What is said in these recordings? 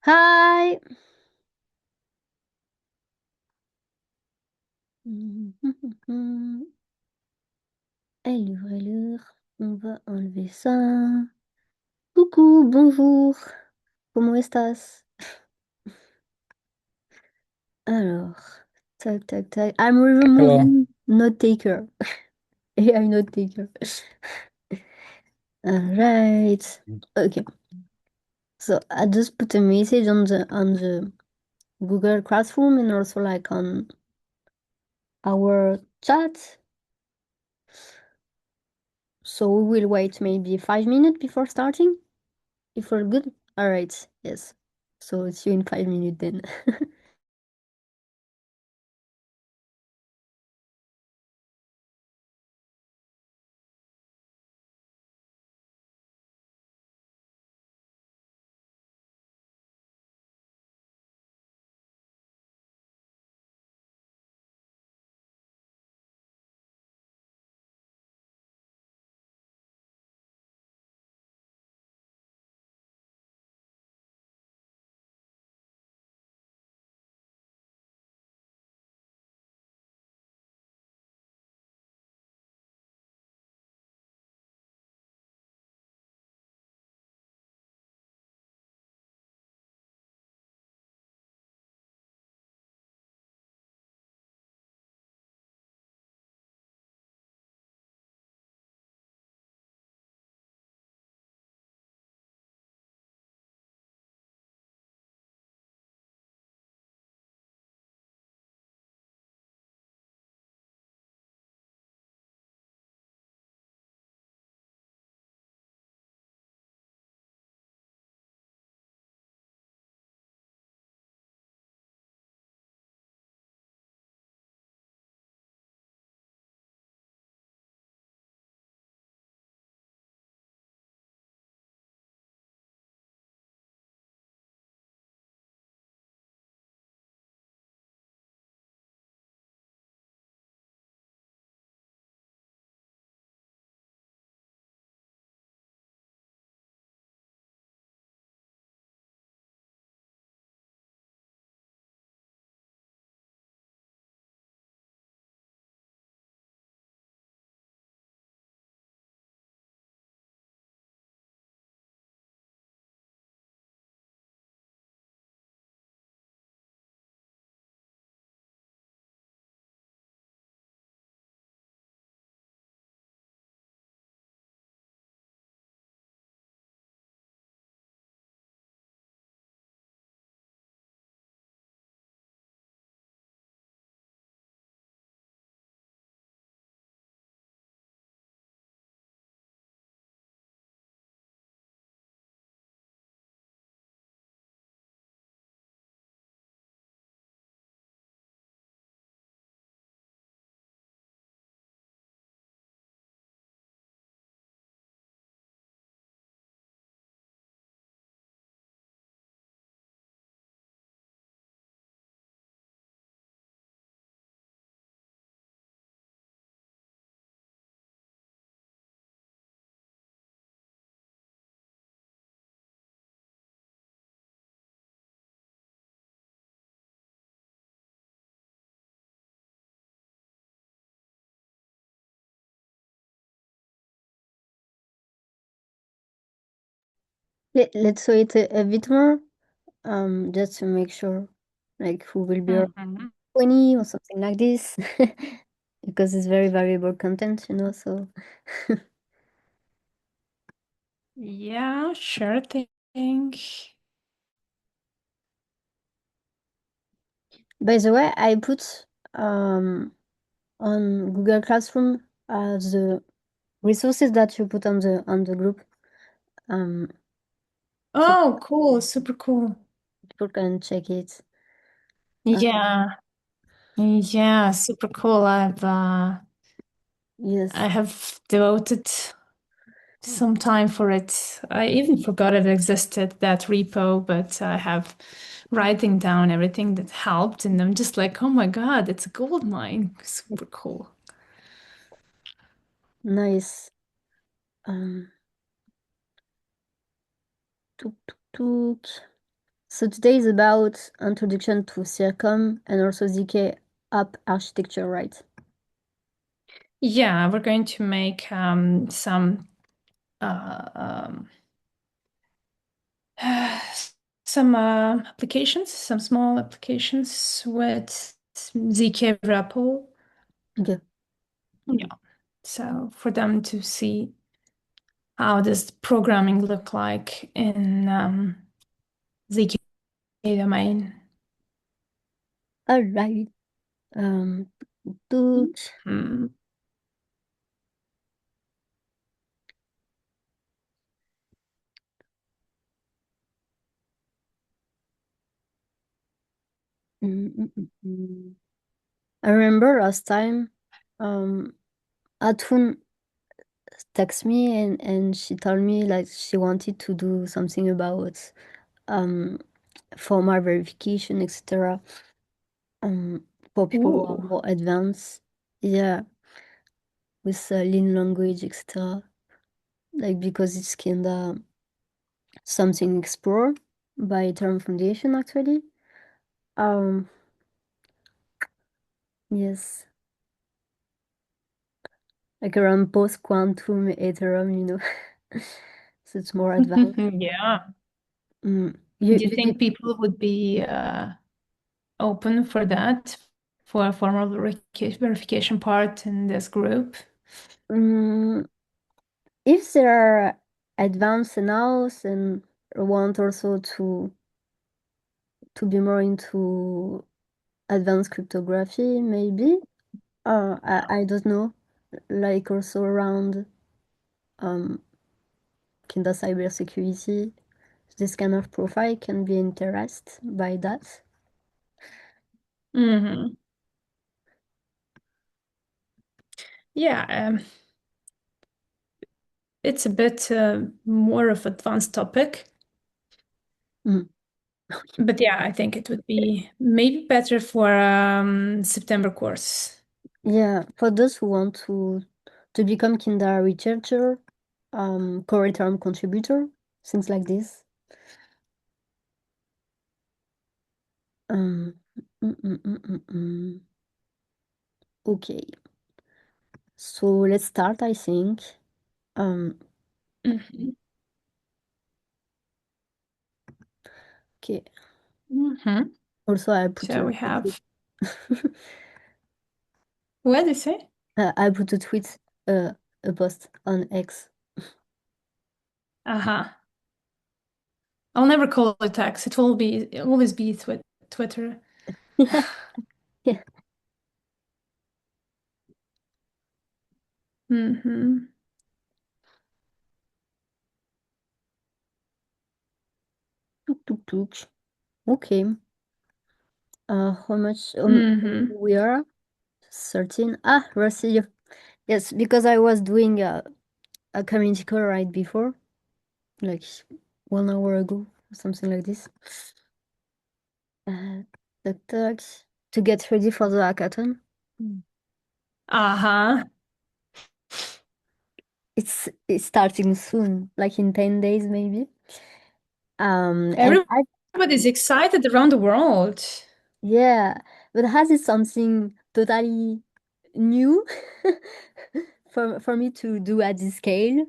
Hi! Allure, allure, on va enlever ça. Coucou, bonjour, ¿cómo estás? Alors, tac, tac, tac. I'm Hello. removing note taker. AI note taker. Alright. Okay. So I just put a message on the Google Classroom and also like on our chat. So we will wait maybe 5 minutes before starting. If we're good? Alright, yes. So see you in 5 minutes then. Let's wait a bit more, just to make sure, like, who will be around Mhm. 20 or something like this, because it's very valuable content, so. Yeah, sure thing. By the way, I put on Google Classroom the resources that you put on the group, um, so Oh, cool. Super cool. people can check it. Uh, Yeah. Yeah, super cool. I yes, have devoted some time for it. I even forgot it existed, that repo, but I have writing down everything that helped, and I'm just like, oh my God, it's a gold mine. Super cool. nice. Um, tuk tuk tuk. So today is about introduction to Circom and also ZK app architecture, right? Yeah, we're going to make some uh, um, some applications, some small applications with ZK REPL. Okay. Yeah. So for them to see how does programming look like in ZK domain. All right. Good. Hmm. Mm, mm, mm, mm. I remember last time, um, Atun texted me and she told me like she wanted to do something about um formal verification, etc. Um, for people who are Ooh. more advanced. Yeah, with lean language, etc. Like because it's kinda something explored by Term Foundation actually. Um, yes, like around post-quantum Ethereum, so it's more advanced. Yeah. Mm. Do you You did. think people would be open for that, for a formal verification part in this group? Mm, if they are advanced enough and want also to be more into advanced cryptography, maybe. I don't know. Like also around um kind of cybersecurity, this kind of profile can be interested by that. Hmm. Yeah, it's a bit more of advanced topic, Mm. but yeah, I think it would be maybe better for September course. Yeah, for those who want to become kinda researcher, curriculum contributor, things like this. Um, mm. Okay, so let's start, I think. Um, Mhm. okay. Mhm. Also, I put So we a tweet. have, what do you say? I put a tweet, a post on X. Uh-huh. I'll never call it X. It will be always be Twitter. Yeah, yeah. Hmm. Tuk tuk tuk. Okay. How much Hmm. we are? 13. Ah, Rossi. Yes, because I was doing a community call right before, like 1 hour ago, something like this. Uh, tuk to get ready for the hackathon. Mm. Uh-huh. It's starting soon, like in 10 days maybe. And I Everybody's excited around the world. yeah, but has it something totally new for me to do at this scale?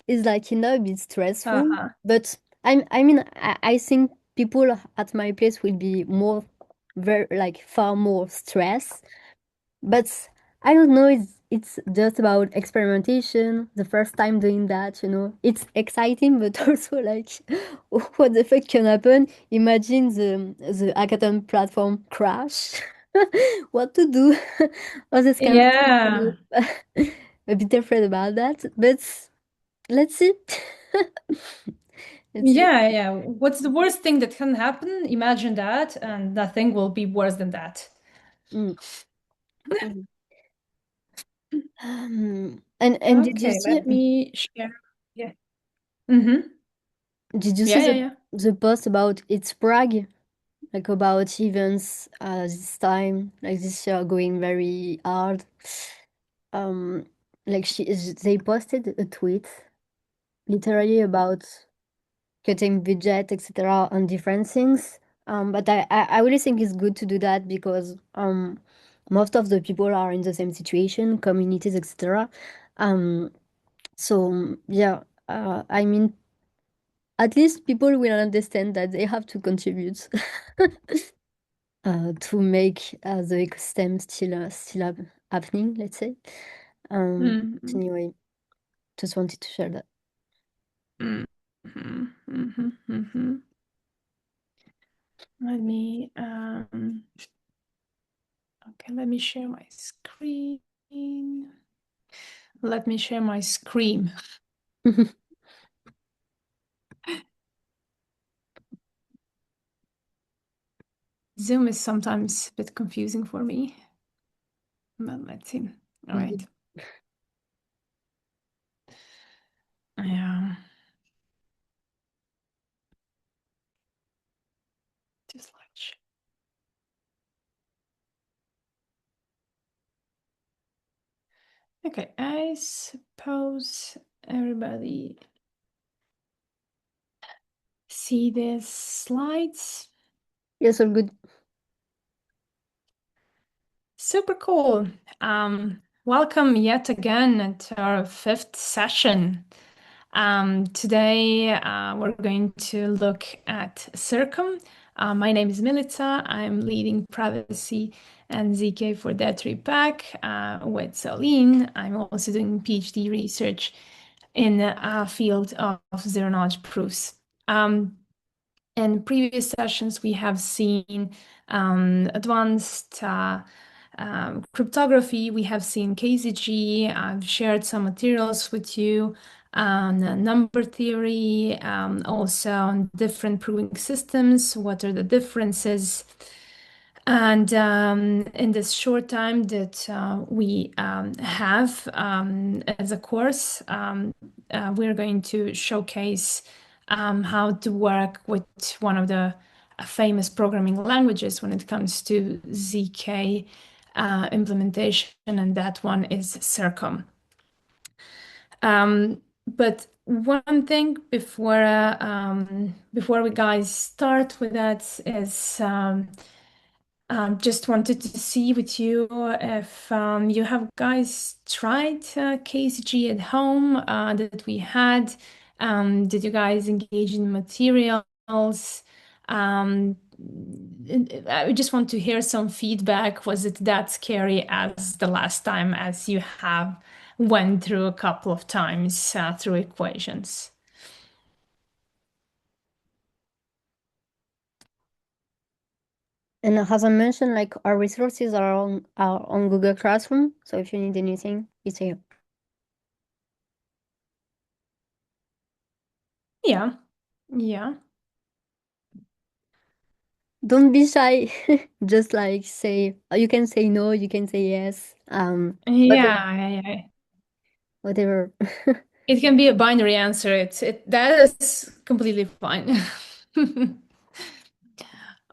Is like a bit stressful, Uh-huh. but I think people at my place will be more very like far more stressed, but I don't know, it's just about experimentation, the first time doing that, it's exciting but also like what the fuck can happen. Imagine the hackathon platform crash. What to do? All this kind of thing, Yeah. a bit afraid about that, but let's see. Let's see. Yeah, yeah. What's the worst thing that can happen? Imagine that, and nothing will be worse than that. Mm. Mhm. And did you Okay, see let me share. Yeah. Mm-hmm. Yeah, yeah, the yeah. post about its Prague, like about events this time, like this year going very hard. Um, like they posted a tweet literally about cutting budget, etc., on different things. But I really think it's good to do that because most of the people are in the same situation, communities, etc. Um, so yeah, I mean, at least people will understand that they have to contribute to make the ecosystem happening, let's say. But Mhm. anyway, just wanted to share that. Mhm. Mhm. Mhm. Let me okay, let me share my screen. Let me share my screen. Zoom is sometimes a bit confusing for me. But let's see. All right. Yeah. Just like okay, I suppose everybody see these slides. Yes, all good. Super cool. Welcome yet again to our fifth session. Today we're going to look at Circom. My name is Milica. I'm leading privacy and ZK for that with Celine. I'm also doing PhD research in the field of zero knowledge proofs. In previous sessions, we have seen advanced cryptography. We have seen KZG. I've shared some materials with you on number theory, also on different proving systems. What are the differences? And in this short time that we have as a course, we're going to showcase how to work with one of the famous programming languages when it comes to ZK implementation, and that one is Circom. But one thing before we guys start with that is just wanted to see with you if you have guys tried KCG at home that we had. Did you guys engage in materials? I just want to hear some feedback. Was it that scary as the last time, as you have went through a couple of times through equations? And as I mentioned, like our resources are on Google Classroom. So if you need anything, it's here. Yeah, yeah. Don't be shy. Just like say you can say no, you can say yes. Whatever. Yeah, yeah, yeah. Whatever. It can be a binary answer. That is completely fine.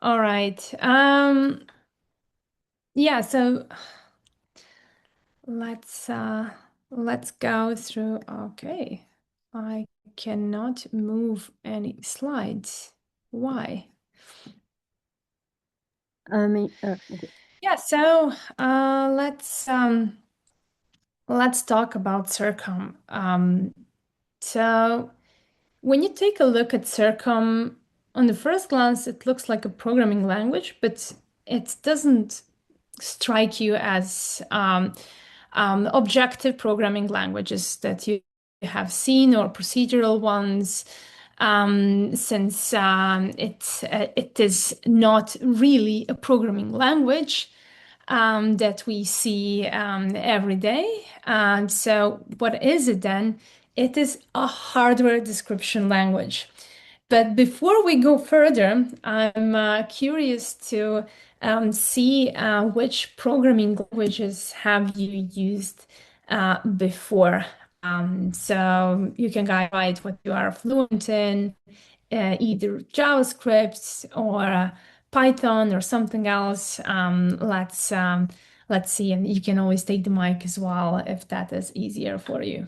All right. Yeah, so let's uh let's go through. Okay. I cannot move any slides. Why? Okay. Yeah, so let's talk about Circom. So when you take a look at Circom, on the first glance, it looks like a programming language, but it doesn't strike you as objective programming languages that you have seen or procedural ones, since it is not really a programming language that we see every day. And so, what is it then? It is a hardware description language. But before we go further, I'm curious to see which programming languages have you used before. So you can guide what you are fluent in, either JavaScript or Python or something else. Let's see, and you can always take the mic as well if that is easier for you.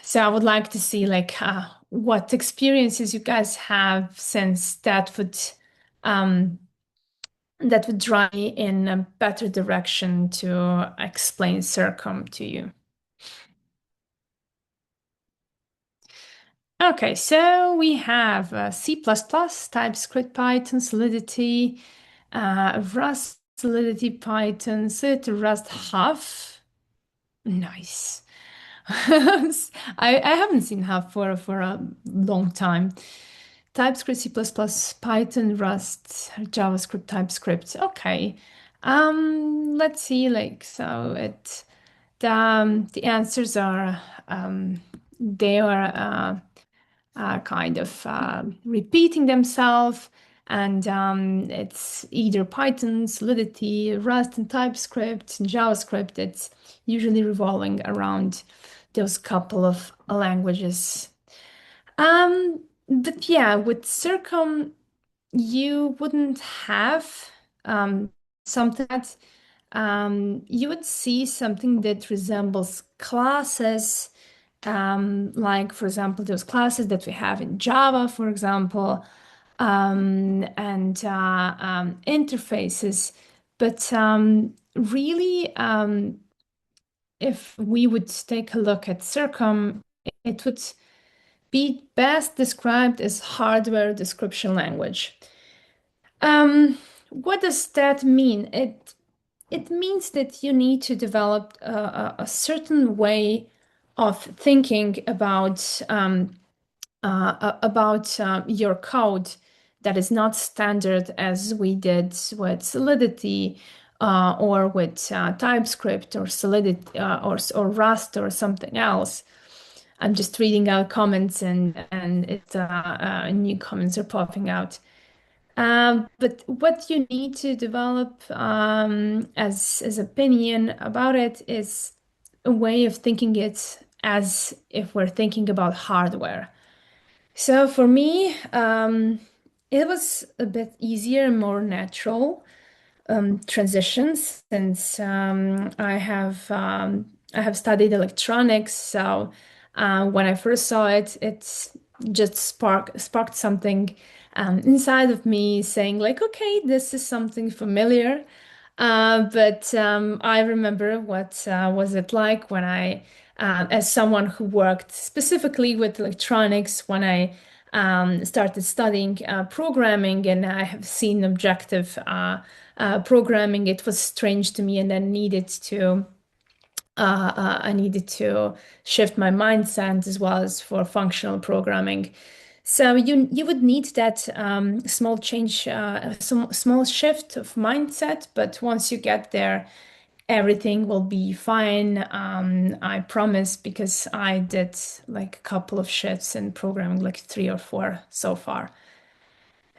So I would like to see like what experiences you guys have, since um, that would drive me in a better direction to explain Circom to you. Okay, so we have C++, TypeScript, Python, Solidity, Rust, Solidity, Python, Solidity, Rust, Huff. Nice. I haven't seen Huff for a long time. TypeScript, C++, Python, Rust, JavaScript, TypeScript. Okay. Let's see, like, so the answers are they are kind of repeating themselves, and it's either Python, Solidity, Rust, and TypeScript, and JavaScript. It's usually revolving around those couple of languages. But yeah, with Circum, you wouldn't have something that you would see something that resembles classes, like, for example, those classes that we have in Java, for example, and interfaces. But really, if we would take a look at Circom, it would be best described as hardware description language. What does that mean? It means that you need to develop a certain way of thinking about your code that is not standard as we did with Solidity or with TypeScript or Solidity or Rust or something else. I'm just reading out comments, and new comments are popping out. But what you need to develop as opinion about it is a way of thinking it as if we're thinking about hardware. So for me, it was a bit easier and more natural transitions, since I have studied electronics. So when I first saw it, it just sparked something inside of me, saying like, okay, this is something familiar. But I remember what was it like when as someone who worked specifically with electronics, when I started studying programming, and I have seen objective programming. It was strange to me, and I needed to shift my mindset as well as for functional programming. So you would need that small change, small shift of mindset. But once you get there, everything will be fine. I promise, because I did like a couple of shifts in programming, like three or four so far.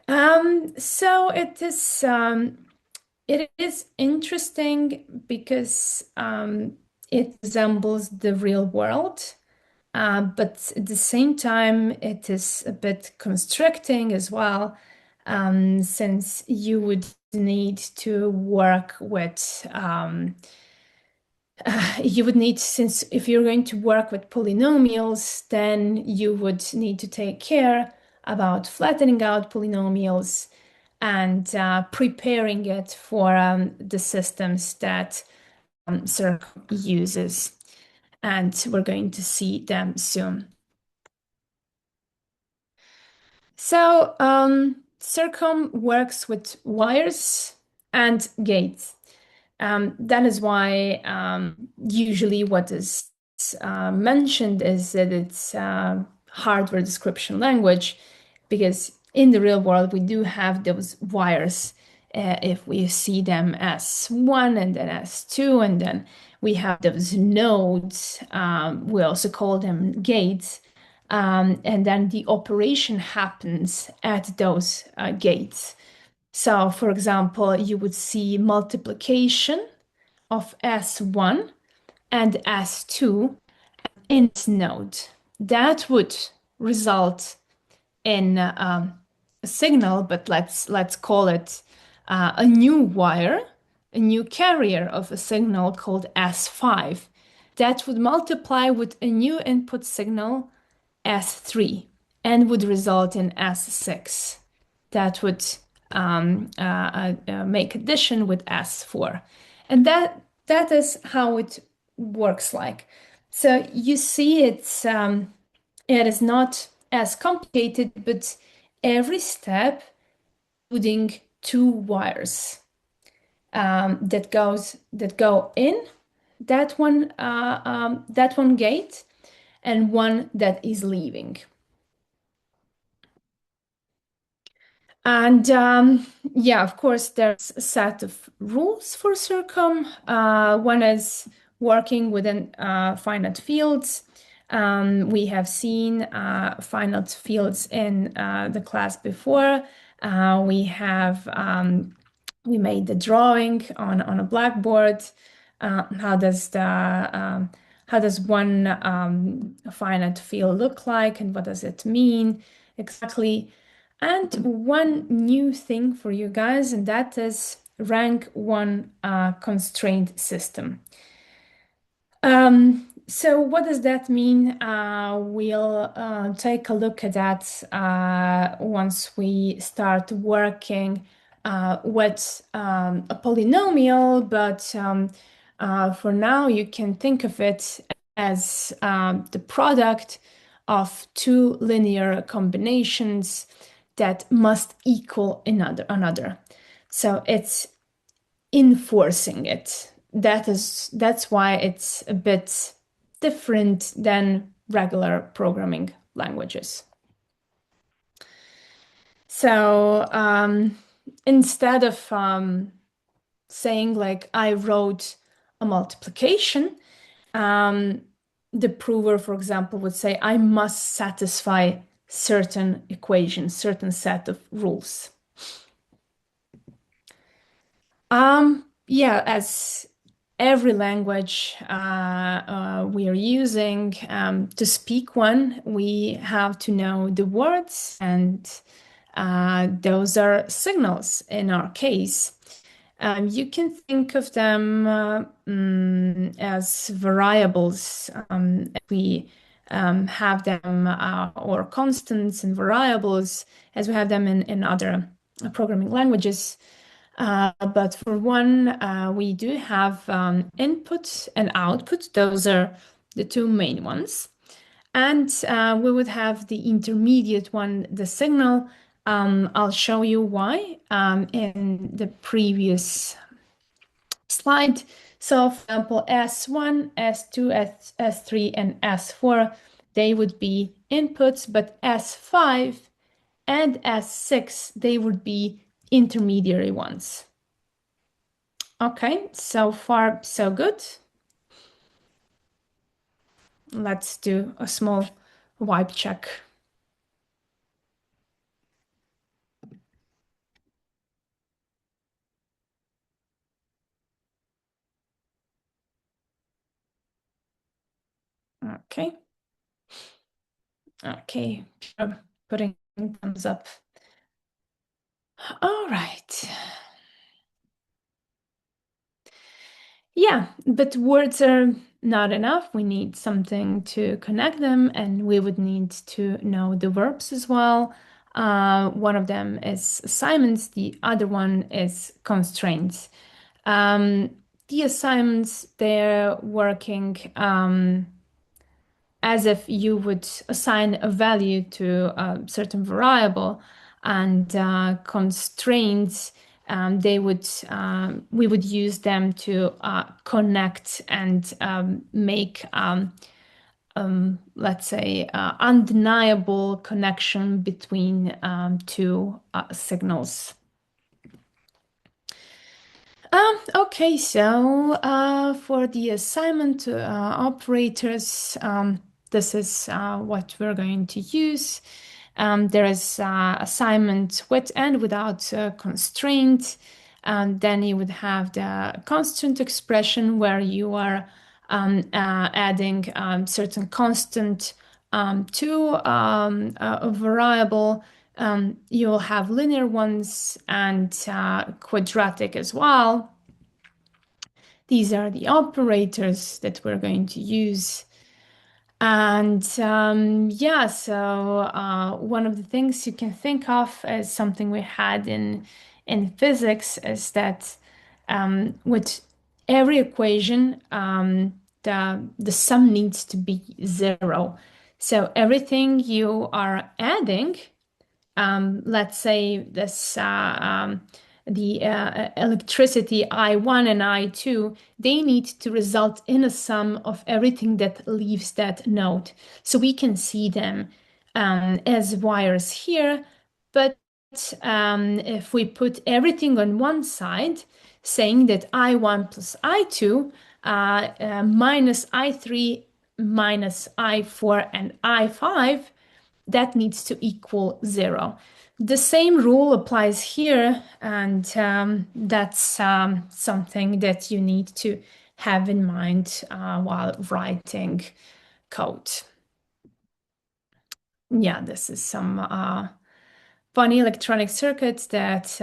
So it is interesting because it resembles the real world, but at the same time, it is a bit constricting as well, since you would need to work with since if you're going to work with polynomials, then you would need to take care about flattening out polynomials and preparing it for the systems that Circle uses. And we're going to see them soon. So Circom works with wires and gates. That is why usually what is mentioned is that it's hardware description language, because in the real world we do have those wires. If we see them as one and then as two, and then we have those nodes, we also call them gates. And then the operation happens at those gates. So, for example, you would see multiplication of S1 and S2 in this node. That would result in a signal, but let's call it a new wire, a new carrier of a signal called S5. that would multiply with a new input signal S3 and would result in S6. That would make addition with S4. And that is how it works like. So you see it is not as complicated, but every step including two wires that go in that one gate and one that is leaving. And yeah, of course, there's a set of rules for Circom. One is working within finite fields. We have seen finite fields in the class before. We made the drawing on a blackboard. How does one finite field look like, and what does it mean exactly? And one new thing for you guys, and that is rank one constraint system. So what does that mean? We'll take a look at that once we start working with a polynomial, but for now you can think of it as the product of two linear combinations that must equal another. So it's enforcing it. That's why it's a bit different than regular programming languages. So instead of saying like I wrote a multiplication, the prover, for example, would say I must satisfy certain equations, certain set of rules. Yeah, as every language we are using, to speak one, we have to know the words, and those are signals in our case. You can think of them as variables. We have them, or constants and variables, as we have them in other programming languages. But for one, we do have input and output. Those are the two main ones. And we would have the intermediate one, the signal. I'll show you why in the previous slide. So, for example, S1, S2, S3, and S4, they would be inputs, but S5 and S6, they would be intermediary ones. Okay, so far so good. Let's do a small wipe check. Okay. Okay, putting thumbs up. All right. Yeah, but words are not enough. We need something to connect them, and we would need to know the verbs as well. One of them is assignments, the other one is constraints. The assignments, they're working as if you would assign a value to a certain variable, and constraints, we would use them to connect and make, let's say, undeniable connection between two signals. Okay, so for the assignment operators, this is what we're going to use. There is assignment with and without constraint. Then you would have the constant expression where you are adding certain constant to a variable. You will have linear ones and quadratic as well. These are the operators that we're going to use. And yeah, so one of the things you can think of as something we had in physics is that with every equation, the sum needs to be zero. So everything you are adding, let's say the electricity I1 and I2, they need to result in a sum of everything that leaves that node. So we can see them as wires here, but if we put everything on one side, saying that I1 plus I2 minus I3 minus I4 and I5, that needs to equal zero. The same rule applies here, and that's something that you need to have in mind while writing code. Yeah, this is some funny electronic circuits that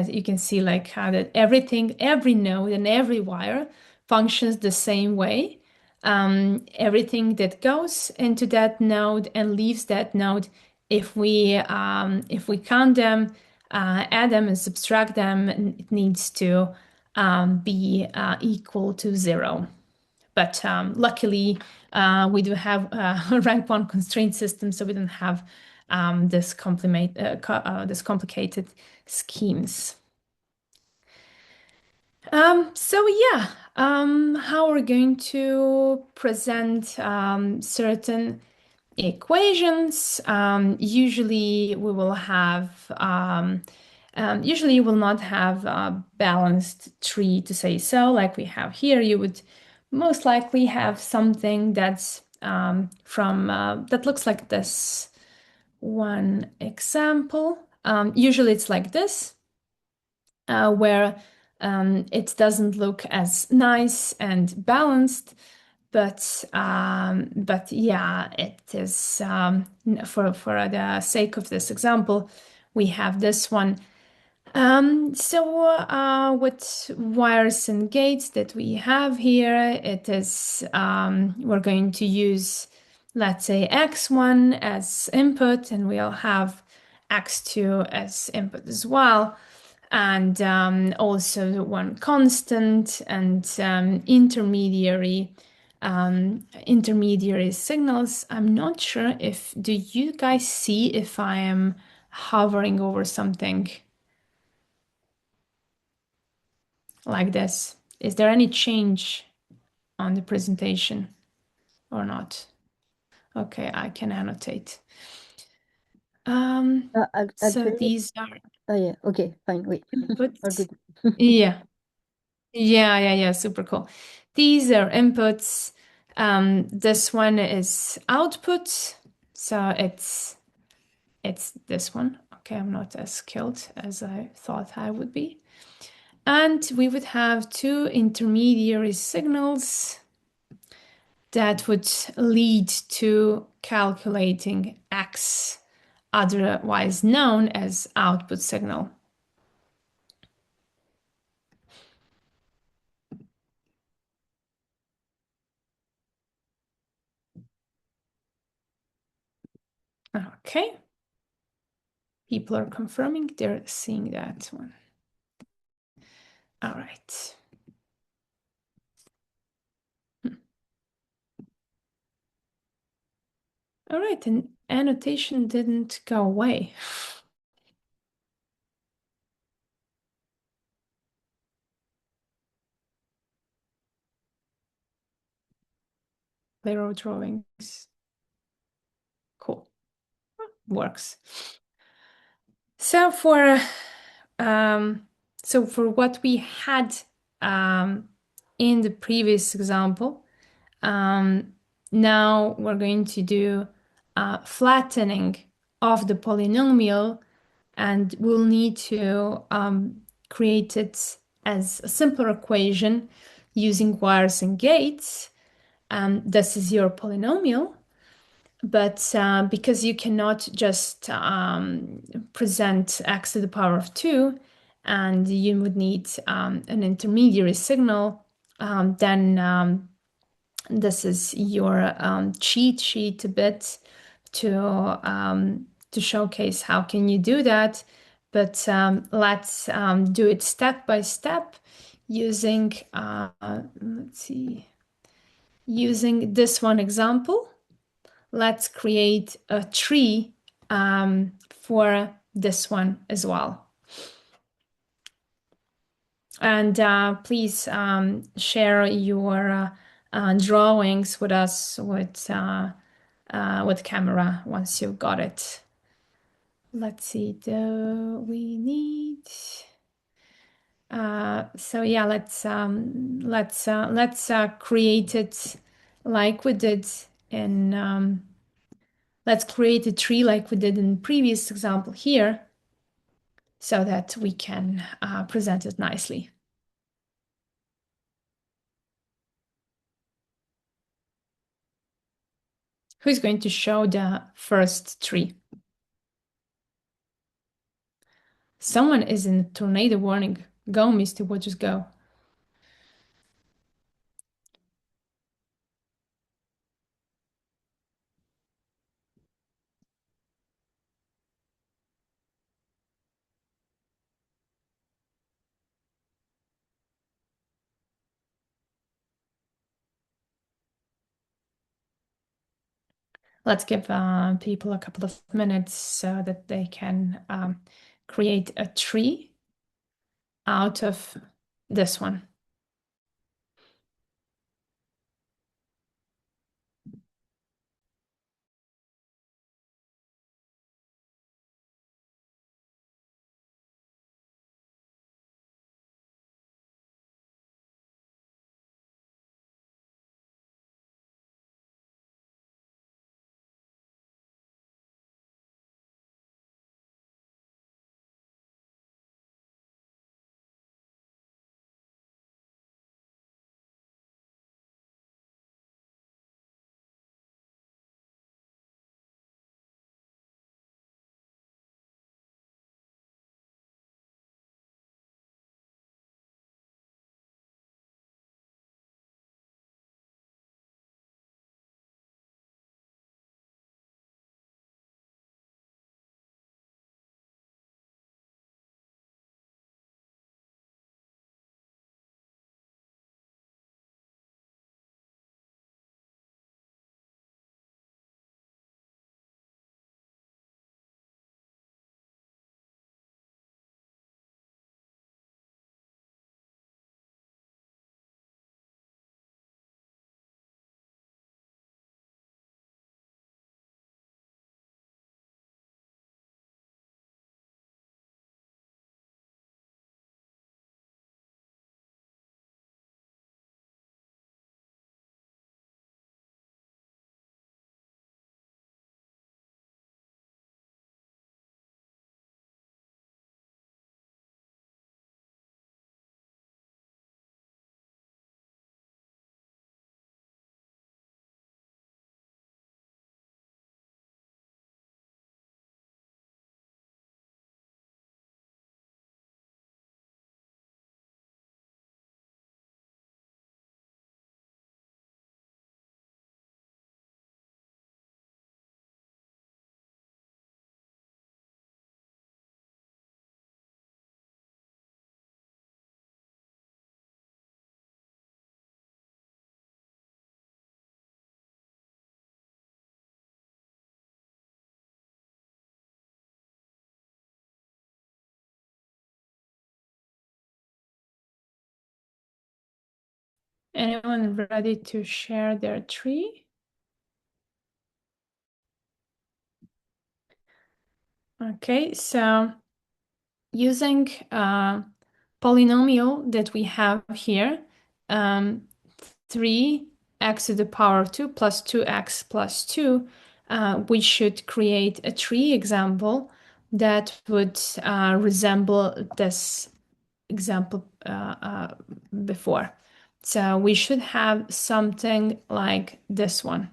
you can see, like how that everything, every node and every wire functions the same way. Everything that goes into that node and leaves that node, if we count them, add them and subtract them, it needs to be equal to zero. But luckily, we do have a rank one constraint system, so we don't have this complicated schemes. So yeah, how we're going to present certain equations. Usually we will have, usually you will not have a balanced tree to say so, like we have here. You would most likely have something that's that looks like this. One example. Usually it's like this, where it doesn't look as nice and balanced, but yeah, it is for the sake of this example, we have this one. With wires and gates that we have here, it is we're going to use, let's say, x1 as input, and we'll have x2 as input as well. And also one constant and intermediary signals. I'm not sure if, do you guys see if I am hovering over something like this? Is there any change on the presentation or not? Okay, I can annotate. So Actually, these are oh yeah, okay, fine, wait. All inputs. good. Yeah, yeah, super cool. These are inputs. This one is output. So it's this one. Okay, I'm not as skilled as I thought I would be. And we would have two intermediary signals that would lead to calculating X, otherwise known as output signal. Okay. People are confirming they're seeing that one. All right. All right, and annotation didn't go away. Arrow drawings. Cool. Works. So for what we had in the previous example, now we're going to do flattening of the polynomial, and we'll need to create it as a simpler equation using wires and gates. This is your polynomial, but because you cannot just present x to the power of 2 and you would need an intermediary signal, then this is your cheat sheet a bit to showcase how can you do that. But let's do it step by step using, let's see, using this one example. Let's create a tree for this one as well. And please share your drawings with us with camera once you've got it. Let's see, do we need? So yeah, let's create it like we did in. Let's create a tree like we did in the previous example here, so that we can present it nicely. Who's going to show the first tree? Someone is in a tornado warning. Go, Misty Waters, go. Let's give people a couple of minutes so that they can create a tree out of this one. Anyone ready to share their tree? Okay, so using polynomial that we have here, 3x to the power of 2 plus 2x plus 2, we should create a tree example that would resemble this example before. So we should have something like this one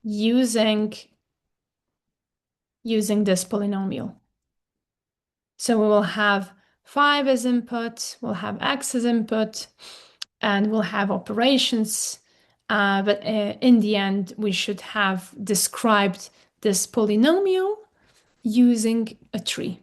using this polynomial. So we will have 5 as input, we'll have x as input, and we'll have operations. But in the end, we should have described this polynomial using a tree.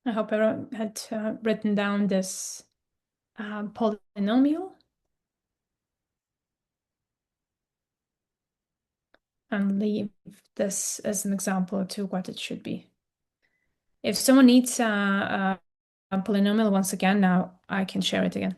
I hope I had written down this polynomial and leave this as an example to what it should be. If someone needs a polynomial once again, now I can share it again.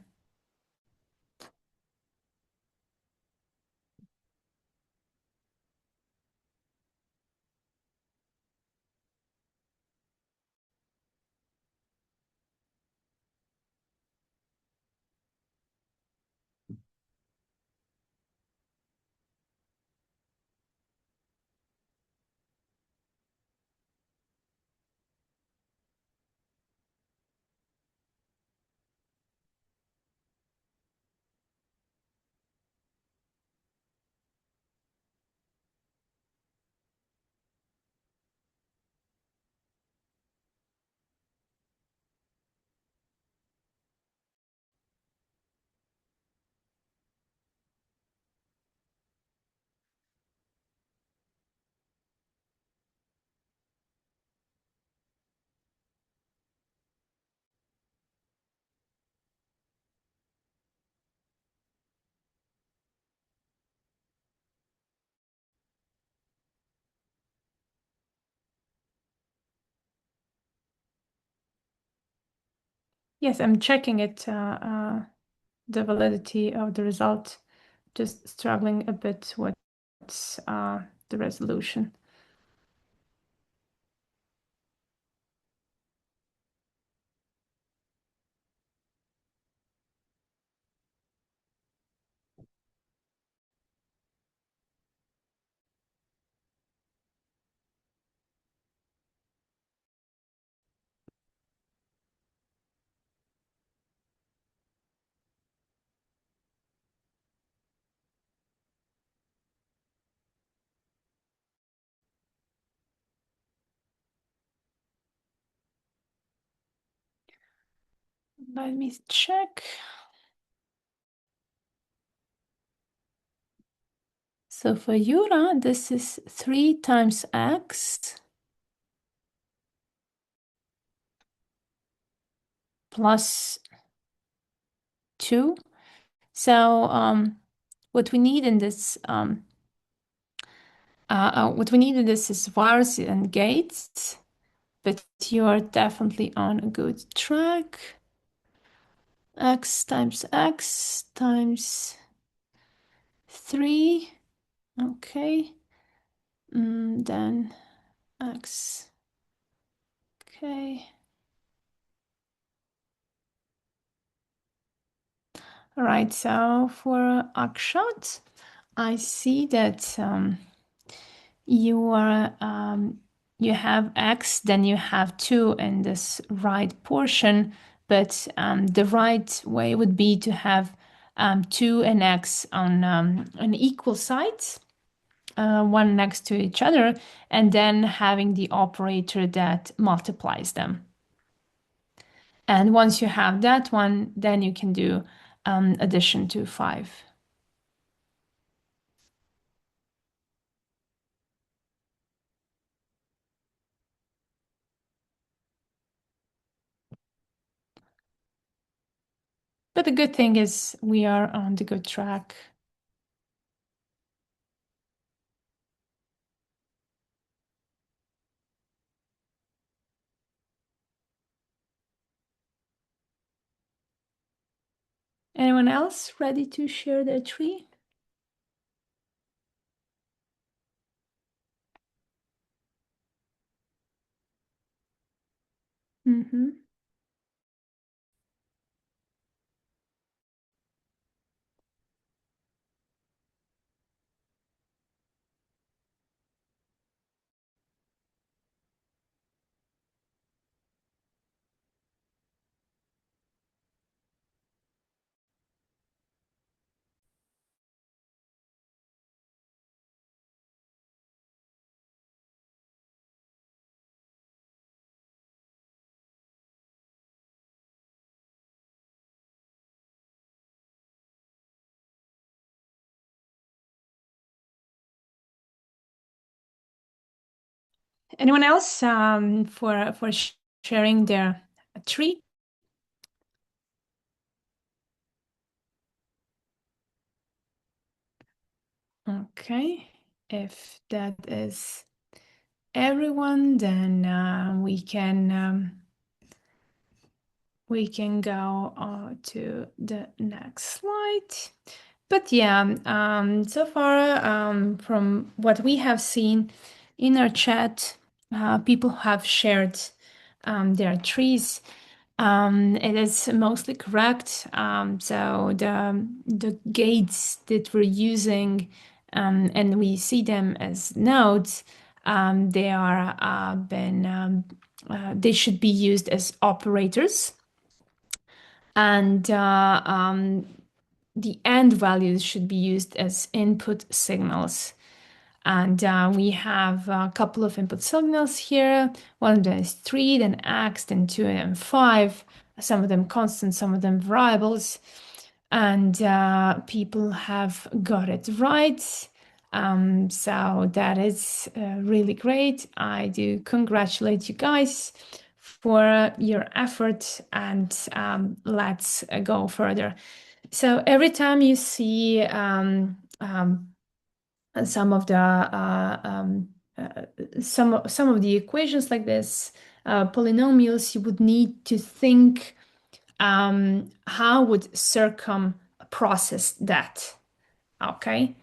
Yes, I'm checking it, the validity of the result, just struggling a bit with the resolution. Let me check. So for Yura, this is 3 times x plus 2. So what we need in this is wires and gates, but you are definitely on a good track. X times 3. Okay. Then x. Okay. All right. So for Akshat, I see that you have x, then you have 2 in this right portion, but the right way would be to have 2 and x on equal sides. one next to each other, and then having the operator that multiplies them. And once you have that one, then you can do addition to 5. But the good thing is we are on the good track. Anyone else ready to share their tree? Mm-hmm. Anyone else for sharing their tree? Okay, if that is everyone, then we can go to the next slide. But yeah, so far from what we have seen in our chat, people have shared their trees. It is mostly correct. So the gates that we're using, and we see them as nodes, they are they should be used as operators, and the end values should be used as input signals. And we have a couple of input signals here. One of them is 3, then x, then 2, and 5. Some of them constant, some of them variables. And people have got it right. So that is really great. I do congratulate you guys for your effort, and let's go further. So every time you see some of the some of the equations like this, polynomials, you would need to think how would Circom process that? Okay.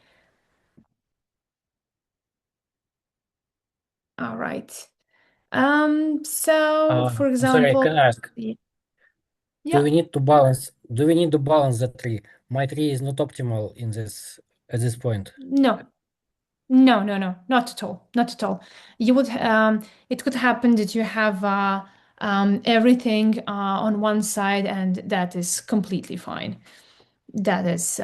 All right. So for Sorry, example, can I ask, yeah, do we need to balance the tree? My tree is not optimal in this at this point. no, no, no, no, not at all, not at all. You would, it could happen that you have everything on one side, and that is completely fine. That is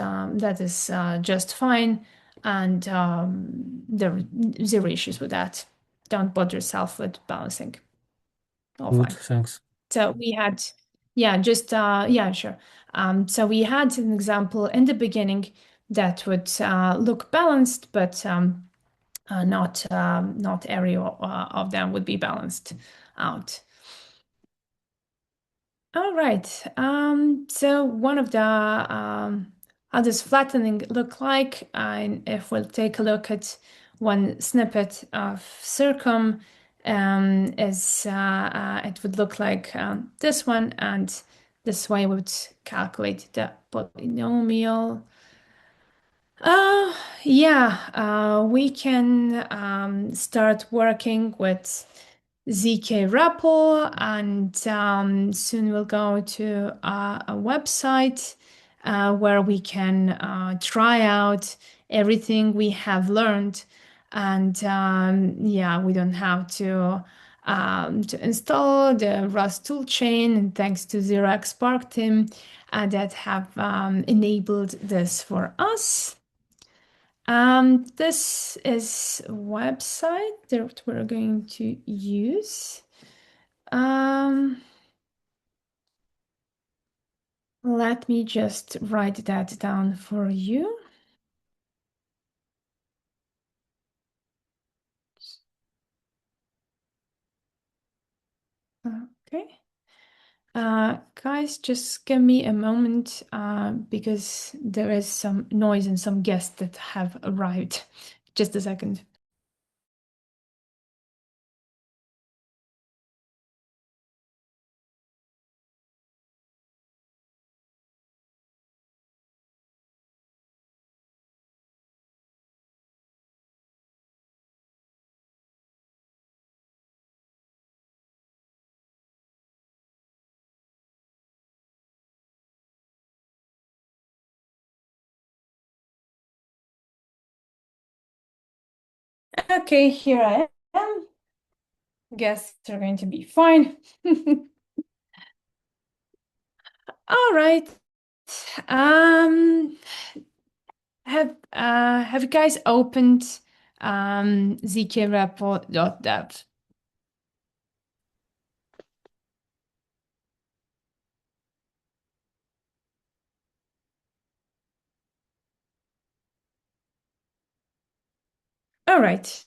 just fine, and there are zero issues with that. Don't bother yourself with balancing. All Good, fine. thanks. So we had, yeah, just yeah, sure. So we had an example in the beginning that would look balanced, but not every of them would be balanced out. All right. So one of the how does flattening look like? And if we'll take a look at one snippet of Circom, it would look like this one, and this way we would calculate the polynomial. Uh, yeah, we can start working with ZK REPL, and soon we'll go to a website where we can try out everything we have learned. And yeah, we don't have to install the Rust toolchain, and thanks to Xerox Spark team that have enabled this for us. This is a website that we're going to use. Let me just write that down for you. Okay. Guys, just give me a moment because there is some noise and some guests that have arrived. Just a second. Okay, here I am. Guests are going to be fine. All right. Um, have you guys opened zkrepo.dev? All right.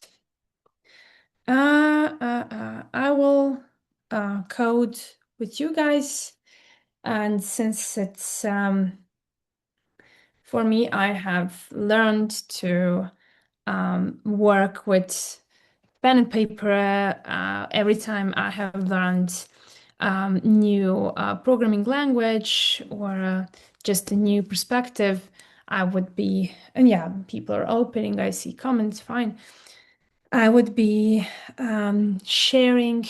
I will code with you guys, and since it's for me, I have learned to work with pen and paper every time I have learned new programming language or just a new perspective. I would be, and yeah, people are opening, I see comments, fine. I would be sharing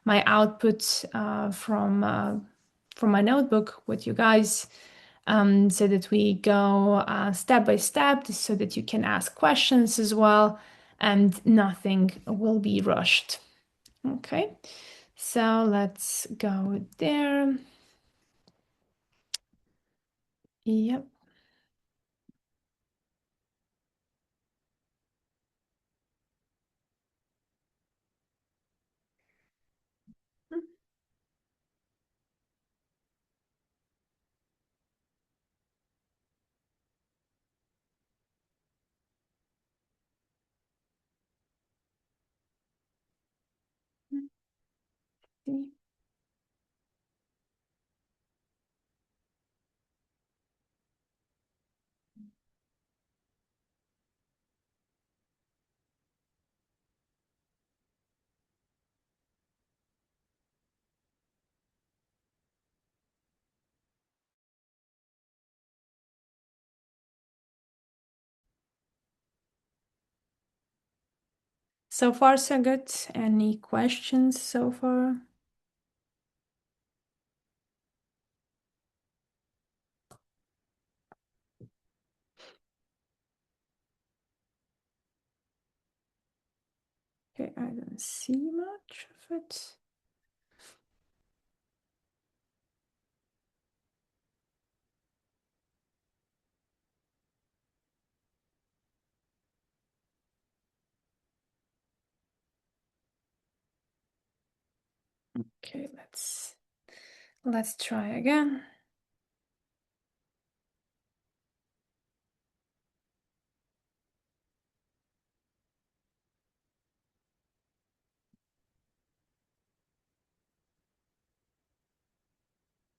my output from my notebook with you guys, so that we go step by step, so that you can ask questions as well, and nothing will be rushed. Okay, so let's go there. Yep. So far, so good. Any questions so far? Okay, I don't see much of it. Okay, let's try again.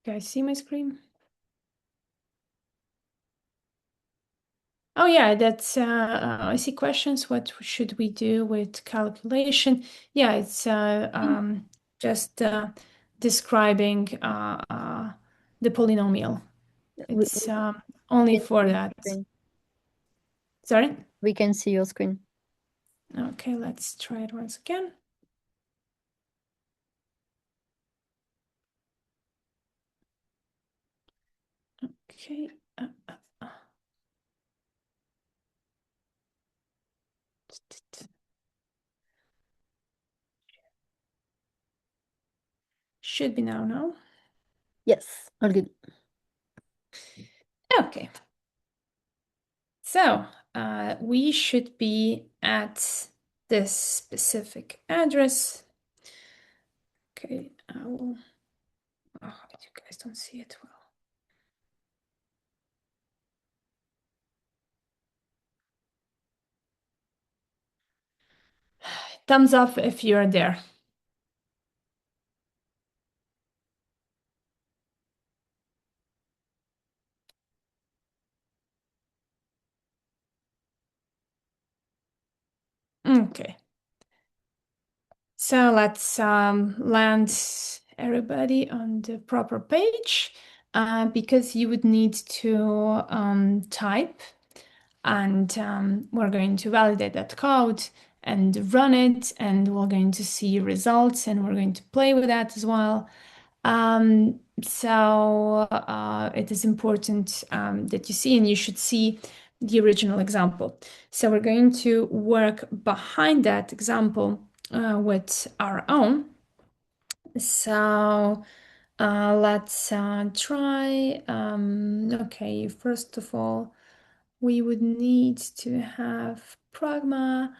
Guys, see my screen? Oh yeah, that's I see questions. What should we do with calculation? Yeah, it's just describing the polynomial. We, It's only can for see your that. screen. Sorry? We can see your screen. Okay, let's try it once again. Okay. Should be now, no? Yes, all good. Okay. So we should be at this specific address. Okay, I will. Oh, you guys don't see it well. Thumbs up if you're there. Okay. So let's land everybody on the proper page because you would need to type, and we're going to validate that code and run it, and we're going to see results, and we're going to play with that as well. So it is important that you see, and you should see the original example. So we're going to work behind that example with our own. So let's try. Okay, first of all, we would need to have pragma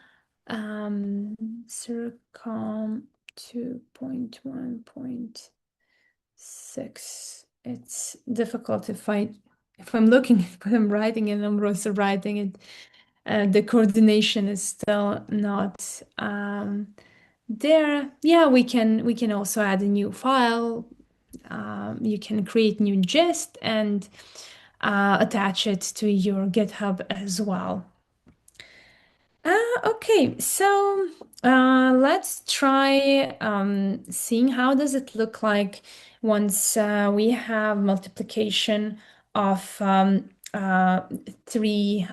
Circom 2.1.6. It's difficult if I'm looking at what I'm writing and I'm also writing it. The coordination is still not there. Yeah, we can also add a new file. You can create new gist and attach it to your GitHub as well. Okay, so let's try seeing how does it look like once we have multiplication of three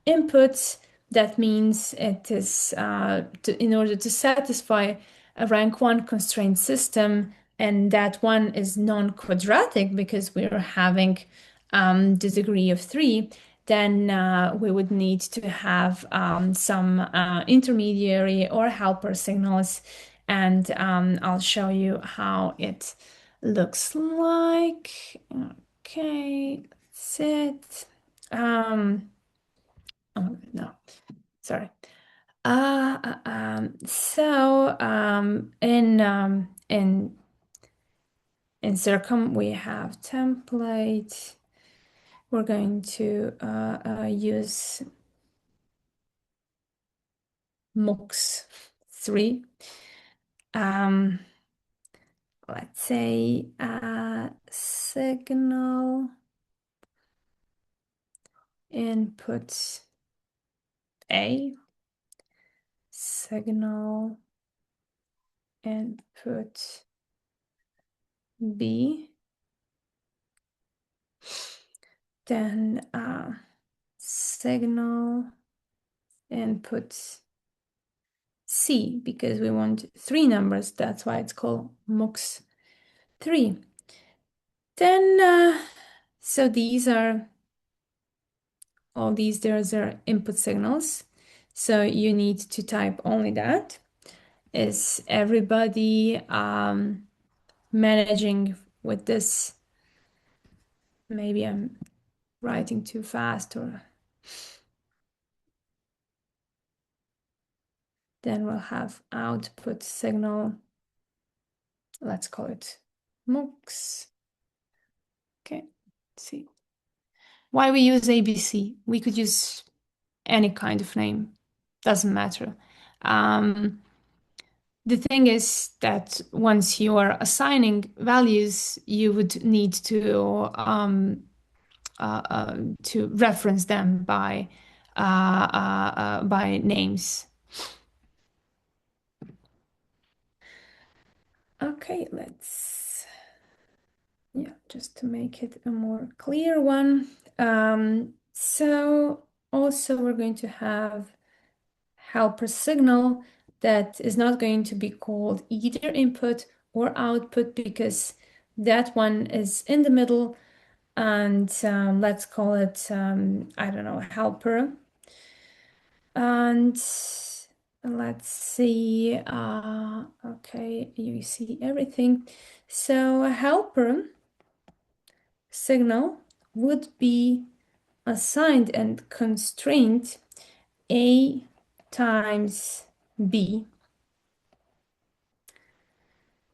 inputs. That means it is in order to satisfy a rank 1 constraint system, and that one is non-quadratic because we're having the degree of 3, then we would need to have some intermediary or helper signals, and I'll show you how it looks like. Okay, that's it. Oh no, sorry. So in Circom we have template. We're going to use MOX 3. Let's say signal input A, signal input B, then signal input C, because we want 3 numbers, that's why it's called MOX 3. Then so these are all these, there's are input signals, so you need to type only that. Is everybody managing with this? Maybe I'm writing too fast, or then we'll have output signal. Let's call it MOOCs. Okay, let's see. Why we use ABC? We could use any kind of name, doesn't matter. The thing is that once you are assigning values, you would need to reference them by names. Okay, just to make it a more clear one. So also we're going to have helper signal that is not going to be called either input or output because that one is in the middle, and let's call it, I don't know, helper. And let's see, okay, you see everything. So a helper signal would be assigned and constraint A times B,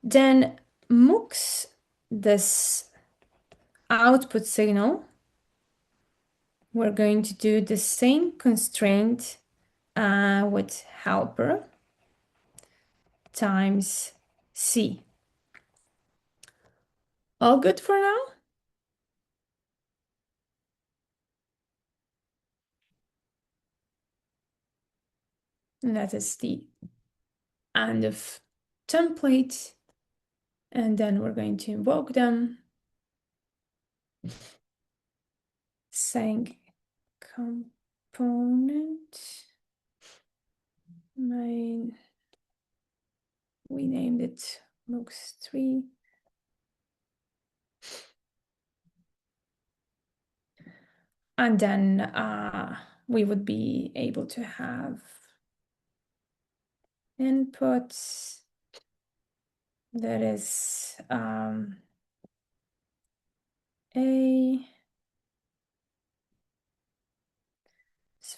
then MOOCs this output signal, we're going to do the same constraint with helper times C. All good for now? And that is the end of template. And then we're going to invoke them, saying component main, we named it MOOCs3. And then we would be able to have inputs that is A,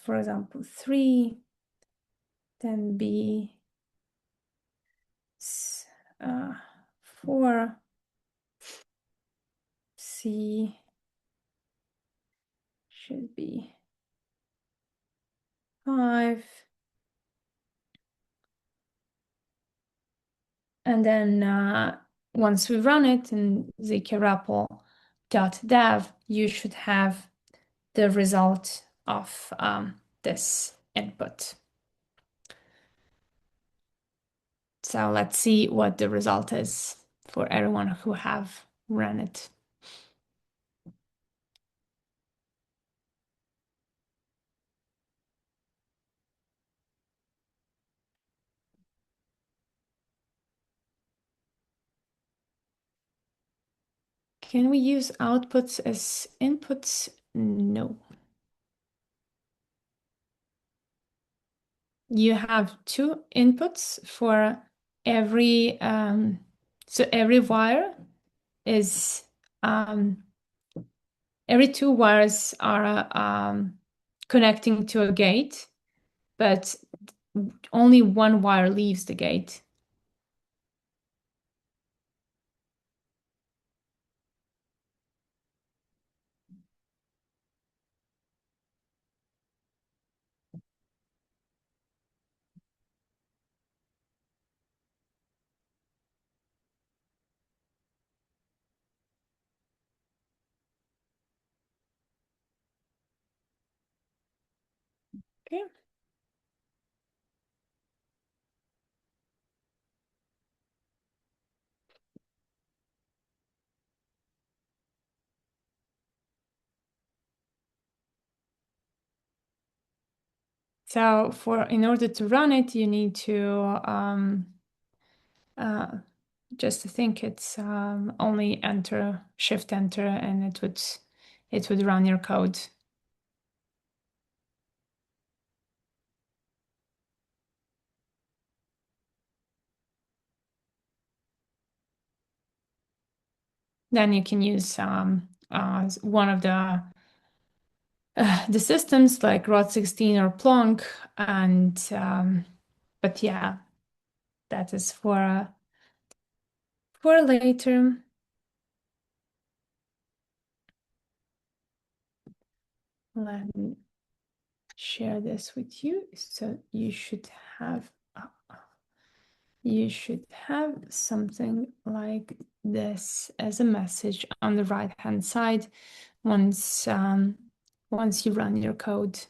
for example, 3, then B, 4, C should be 5, and then once we run it in zkrapl.dev, you should have the result of this input. So let's see what the result is for everyone who have run it. Can we use outputs as inputs? No. You have two inputs for every, so every wire is, every two wires are connecting to a gate, but only one wire leaves the gate. Okay. So in order to run it, you need to just think it's only enter, shift enter, and it would run your code. Then you can use one of the systems like Rod16 or Plonk, and but yeah, that is for later. Let me share this with you. So you should have something like this as a message on the right hand side once you run your code.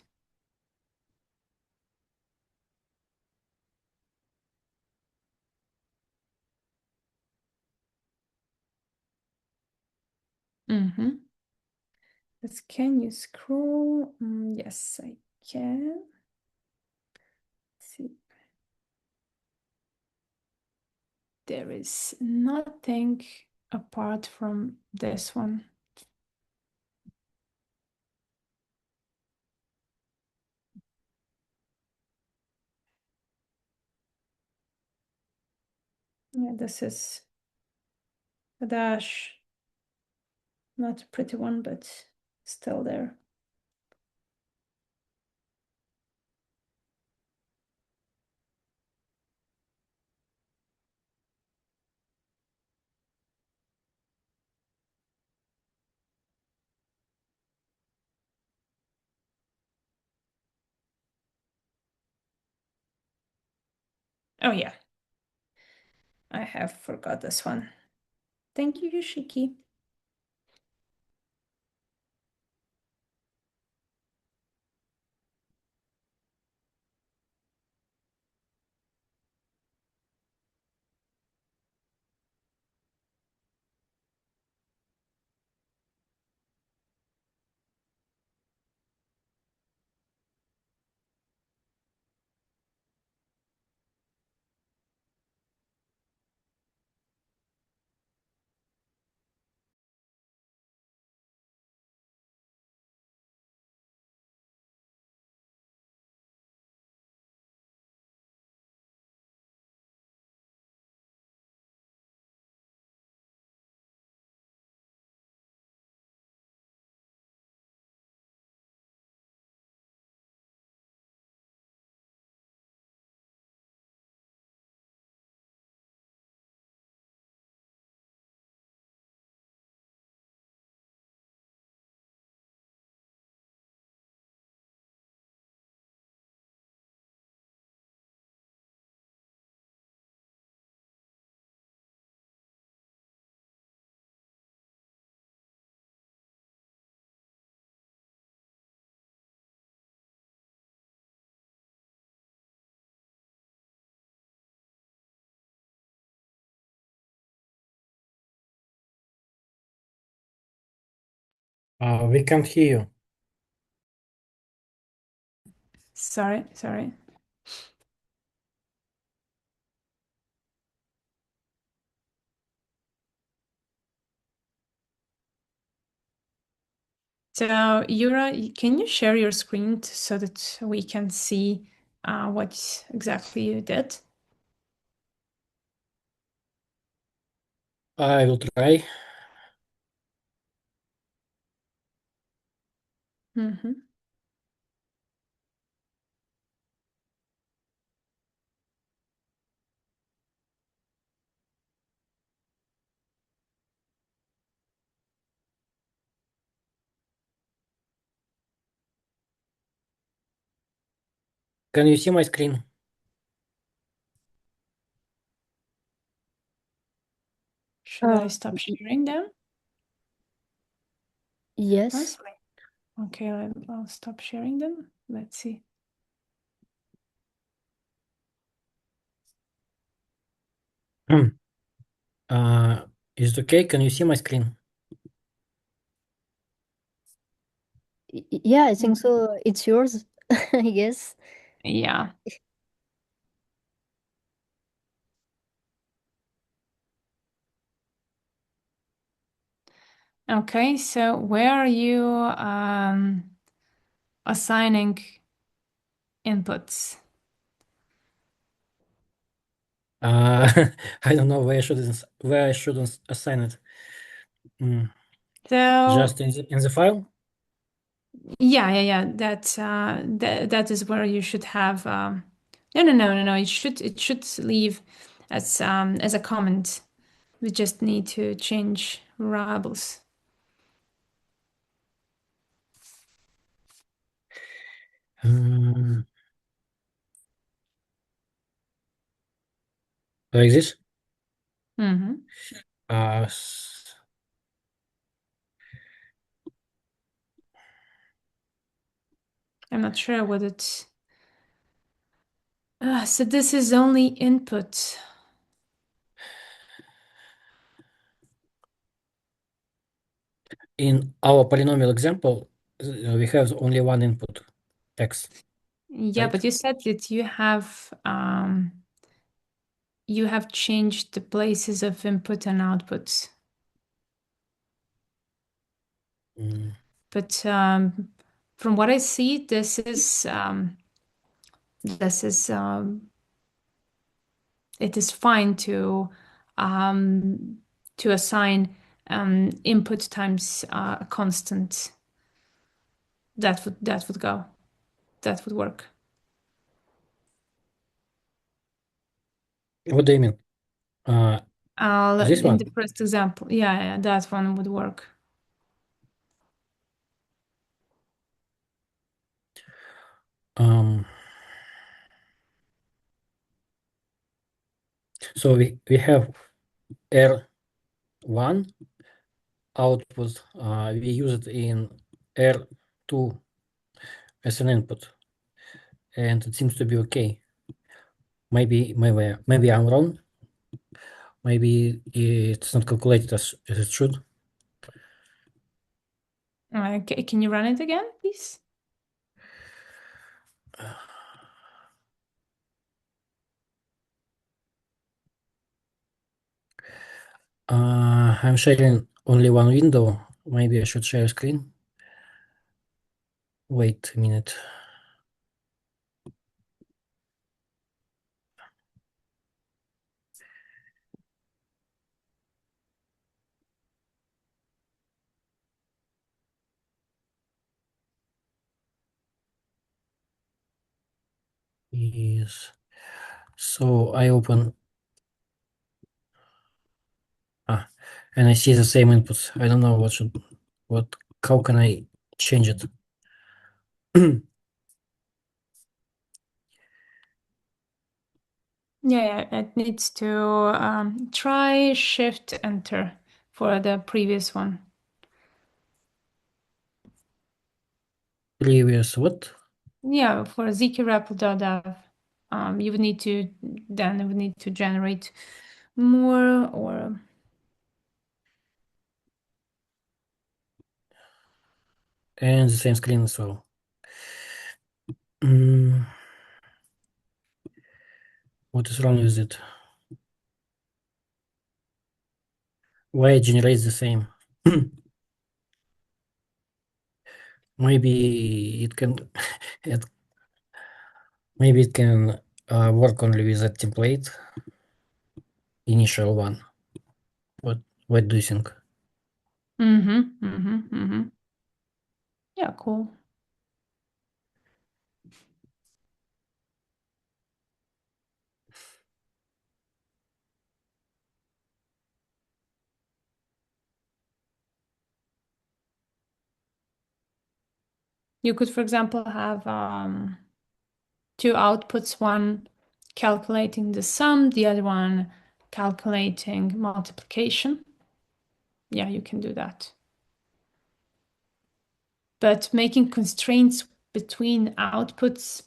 Can you scroll? Yes, I can. Let's see. There is nothing apart from this one. Yeah, this is a dash. Not a pretty one, but still there. Oh yeah, I have forgot this one. Thank you, Yoshiki. We can't hear you. Sorry. So, Yura, can you share your screen so that we can see what exactly you did? I will try. Mm-hmm. Can you see my screen? Should I stop sharing them? Yes. Okay, I'll stop sharing them. Let's see. Is it okay? Can you see my screen? Yeah, I think so. It's yours, I guess. Yeah. Okay, so where are you assigning inputs? I don't know where I should assign it. So Just in the file? yeah. That is where you should have. No. It should leave as a comment. We just need to change variables. Um, like this? Mm-hmm. Uh, I'm not sure what it's. So this is only input. in our polynomial example, we have only one input, x, Yeah, right? but you said that you have changed the places of input and outputs. Mm. But from what I see, this is it is fine to assign input times a constant. That would go. That would work. What do you mean? This In the one? first example, yeah, that one would work. Um, So we have R1 output. We use it in R2 as an input, and it seems to be okay. Maybe I'm wrong. Maybe it's not calculated as it should. Can you run it again, please? I'm sharing only one window. Maybe I should share screen. Wait a minute. Yes. So I open and I see the same inputs. I don't know how can I change it? Yeah, it needs to try Shift Enter for the previous one. Previous what? Yeah, for zkrep.dev, you would need to generate more or And the same screen as well. Mm, what is wrong with it? Why it generates the same? Maybe it can it, maybe it can work only with that template, initial one. What do you think? Yeah, cool. You could, for example, have two outputs, one calculating the sum, the other one calculating multiplication. Yeah, you can do that. But making constraints between outputs,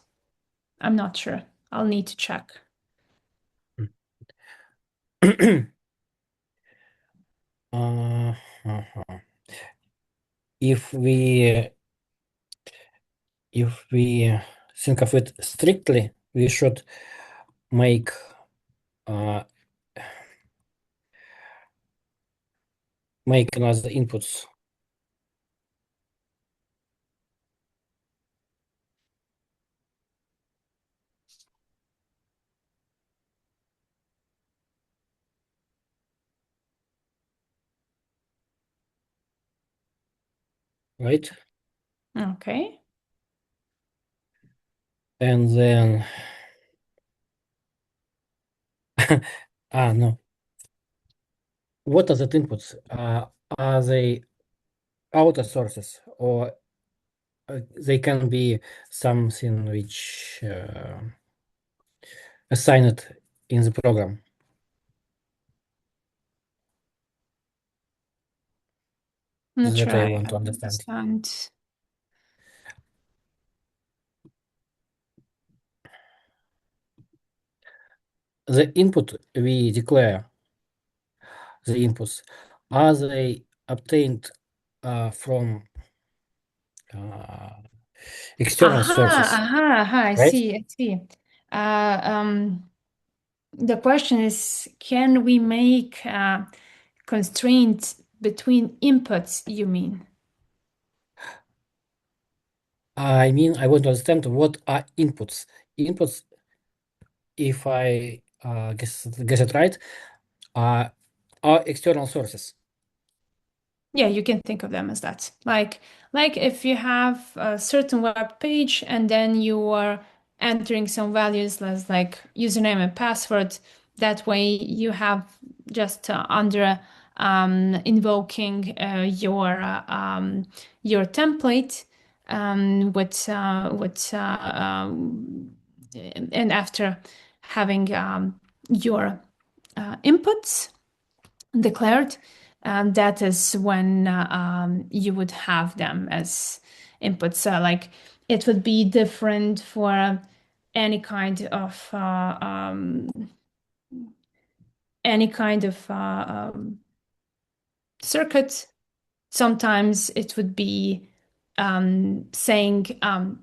I'm not sure. I'll need to check. Uh-huh. If we think of it strictly, we should make uh, make another inputs, right? Okay. And then no. What are the inputs? Are they outer sources or they can be something which assigned in the program? I'm not That sure I I want to understand. understand. The input we declare, the inputs, are they obtained from external sources, I right? see, I see. Uh, um, the question is, can we make constraints between inputs, you mean? I mean, I want to understand what are inputs. Inputs, if I guess it right, are external sources. Yeah, you can think of them as that. Like if you have a certain web page and then you are entering some values as like username and password, that way you have just under invoking your template with and after having your inputs declared, that is when you would have them as inputs. So like it would be different for any kind of circuit. Sometimes it would be saying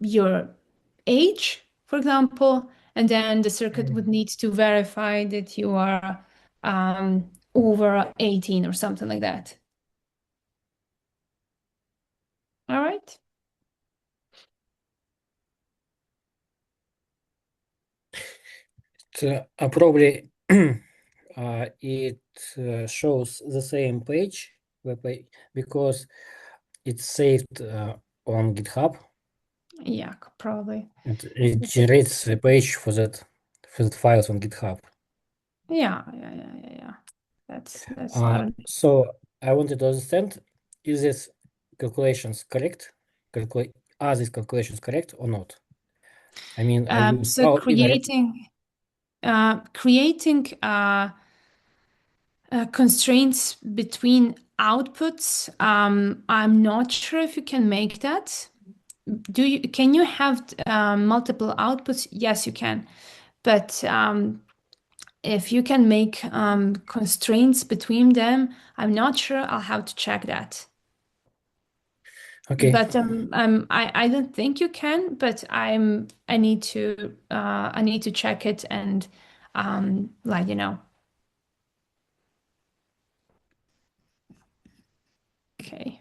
your age, for example, and then the circuit would need to verify that you are over 18 or something like that. All right. Probably it shows the same page, web page, because it's saved on GitHub, Yeah, probably. and it generates a page for that files on GitHub. Yeah. That's not an So I wanted to understand, is this calculations correct? Are these calculations correct or not? I mean, I use so creating constraints between outputs. I'm not sure if you can make that. Can you have multiple outputs? Yes, you can. But if you can make constraints between them, I'm not sure. I'll have to check that. Okay. But I don't think you can. But I need to check it and let you know. Okay.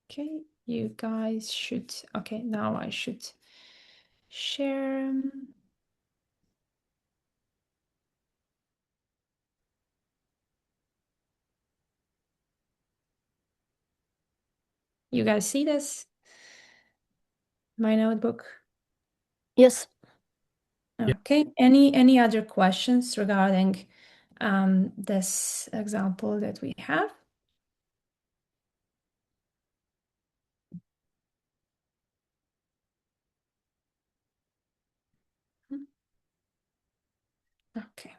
Okay, you guys should. Okay, now I should share. You guys see this? My notebook. Yes. Okay. Any other questions regarding this example that we have? Okay.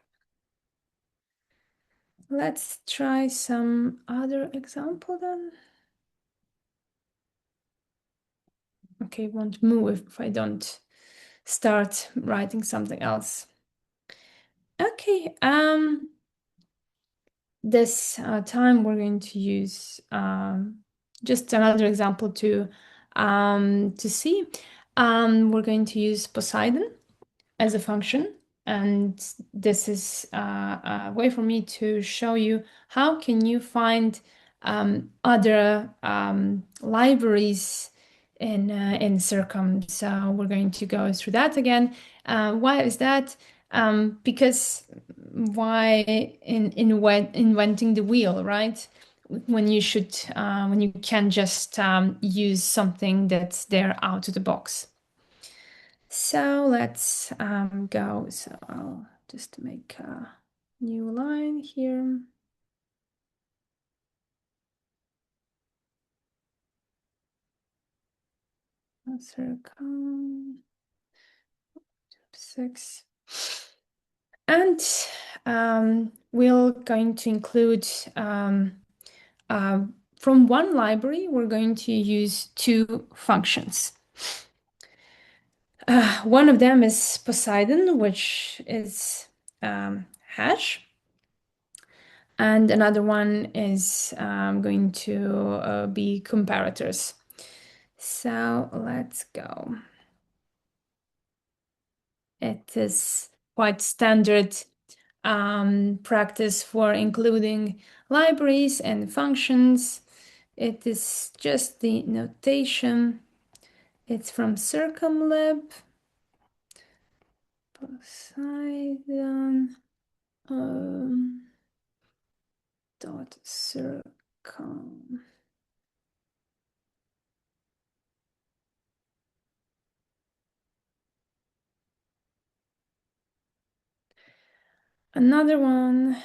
Let's try some other example then. Okay, won't move if I don't start writing something else. Okay, this time we're going to use just another example to see. We're going to use Poseidon as a function, and this is a way for me to show you how can you find other libraries in Circum. So we're going to go through that again. Why is that? Because why inventing the wheel, right? When you should when you can just use something that's there out of the box. So let's go. So I'll just make a new line here. Circum 6. And we're going to include from one library, we're going to use two functions. One of them is Poseidon, which is hash. And another one is going to be comparators. So let's go. It is quite standard practice for including libraries and functions. It is just the notation. It's from Circumlib. Poseidon dot Circum. Another one.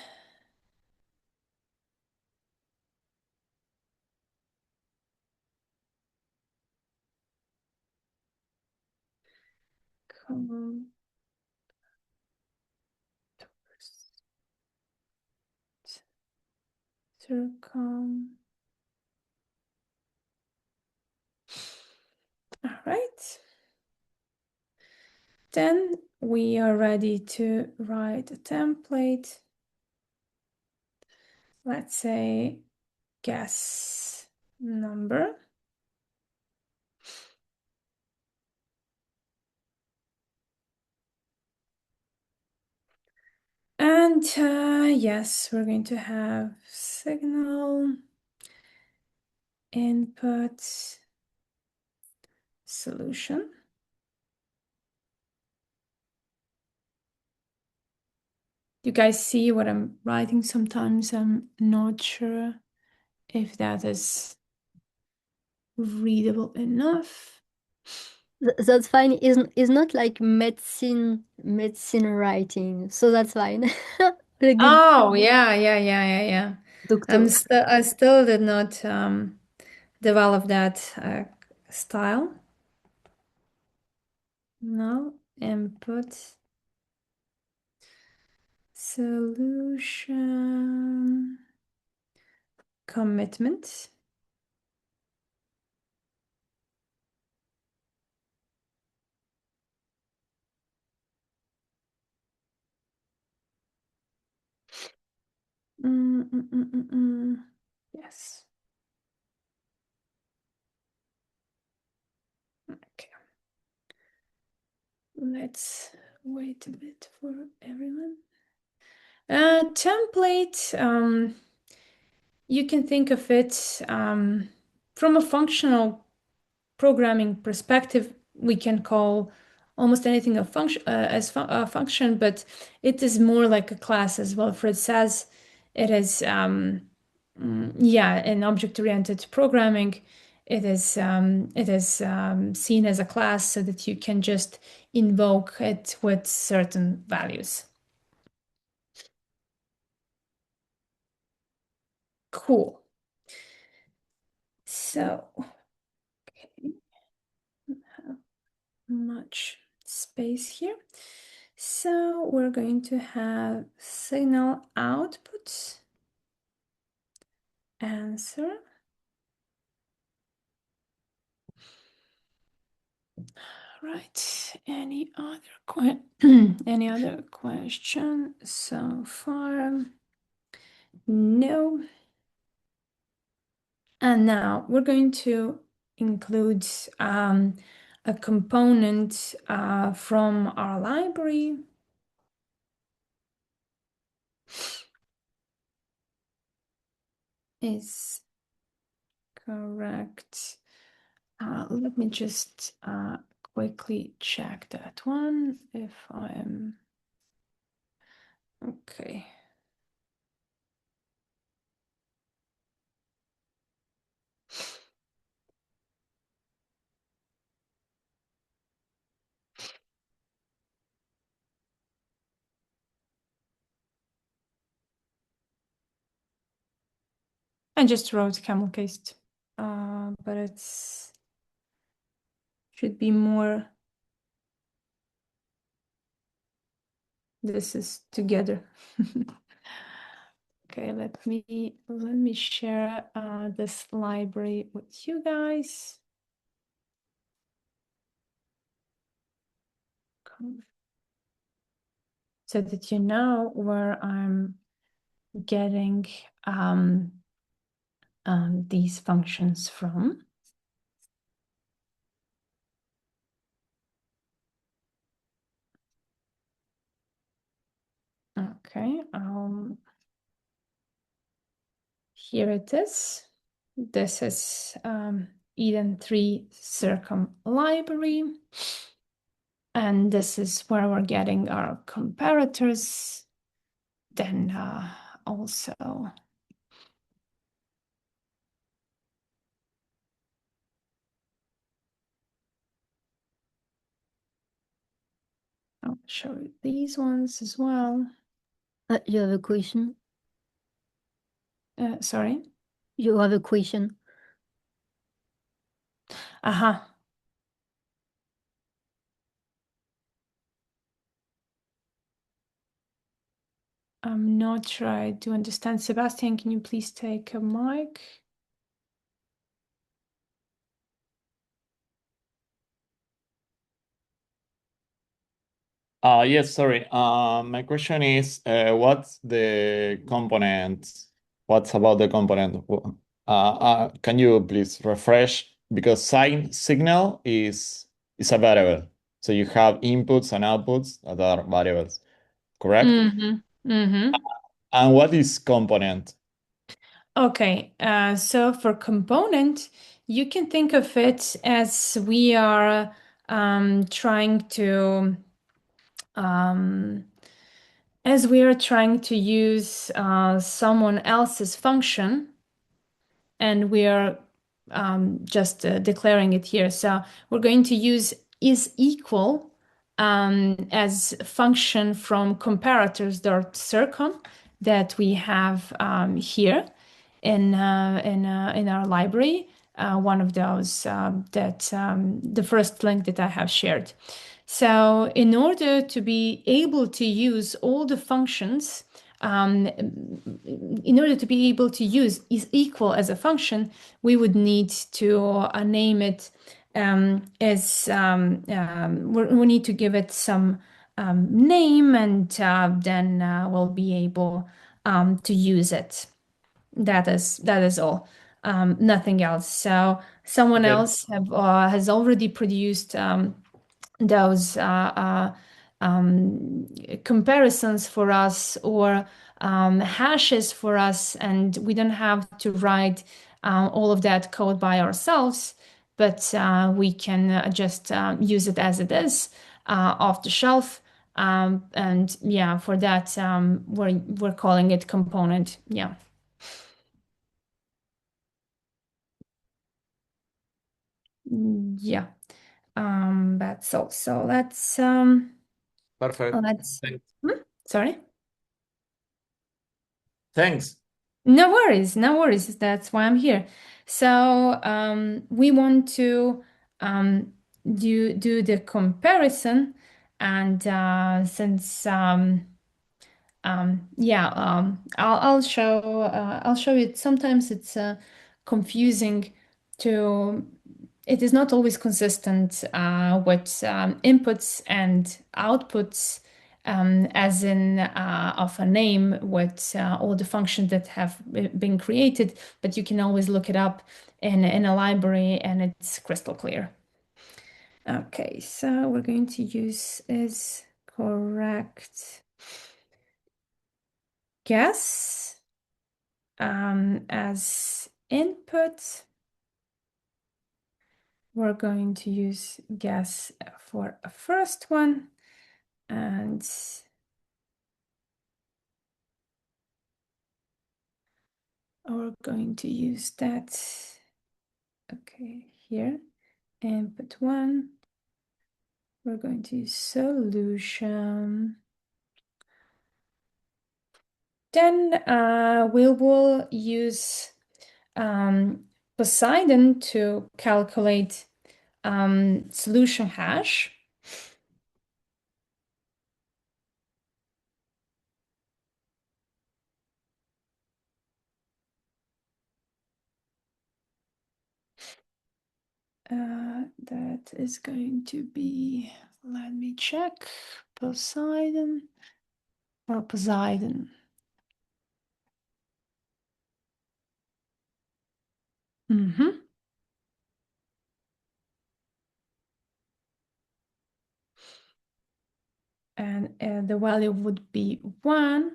Circom. All right. Then we are ready to write a template. Let's say guess number. And yes, we're going to have signal, input, solution. You guys see what I'm writing? Sometimes I'm not sure if that is readable enough. That's fine. Is not like medicine writing, so that's fine. A good Oh, yeah. doctor. I still did not develop that style. No, input, solution, commitment. Yes. Okay. Let's wait a bit for everyone. Template, you can think of it from a functional programming perspective. We can call almost anything a function a function, but it is more like a class as well. Fred says it is, yeah, in object-oriented programming, it is seen as a class so that you can just invoke it with certain values. Cool. So, okay, don't have much space here. So we're going to have signal output, answer. Right. Any other any other question so far? No. And now we're going to include a component from our library. Is correct. Let me just quickly check that one if I am okay. I just wrote camel cased, but it's should be more. This is together. Okay, let me share this library with you guys. So that you know where I'm getting these functions from. Okay, here it is. This is Eden 3 Circom library. And this is where we're getting our comparators. Then also I'll show you these ones as well. You have a question? Sorry? You have a question? Aha. I'm not sure I do understand. Sebastian, can you please take a mic? Yes, sorry. My question is, what's the component? What's about the component? Can you please refresh? Because signal is a variable. So you have inputs and outputs that are variables, correct? Mm-hmm. Mm-hmm. And what is component? Okay, so for component, you can think of it as we are trying to um, use someone else's function, and we are just declaring it here. So we're going to use is equal as function from comparators.circom that we have here in our library. One of those that the first link that I have shared. So in order to be able to use all the functions, in order to be able to use is equal as a function, we would need to name it as we need to give it some name, and then we'll be able to use it. That is all. Nothing else. So someone Okay. else has already produced those comparisons for us, or hashes for us, and we don't have to write all of that code by ourselves, but we can just use it as it is off the shelf. And yeah, for that, we're calling it component. Yeah. Yeah. That's all. So Perfect. let's Thanks. sorry. Thanks. No worries, no worries. That's why I'm here. So we want to do the comparison, and since yeah, I'll show you. Sometimes it's confusing to. It is not always consistent with inputs and outputs, as in of a name with all the functions that have been created. But you can always look it up in a library, and it's crystal clear. Okay, so we're going to use is correct guess as input. We're going to use guess for a first one, and we're going to use that. Okay, here, input one. We're going to use solution. Then we will use Poseidon to calculate solution hash. That is going to be, let me check, Poseidon or Poseidon. Mm-hmm. And the value would be 1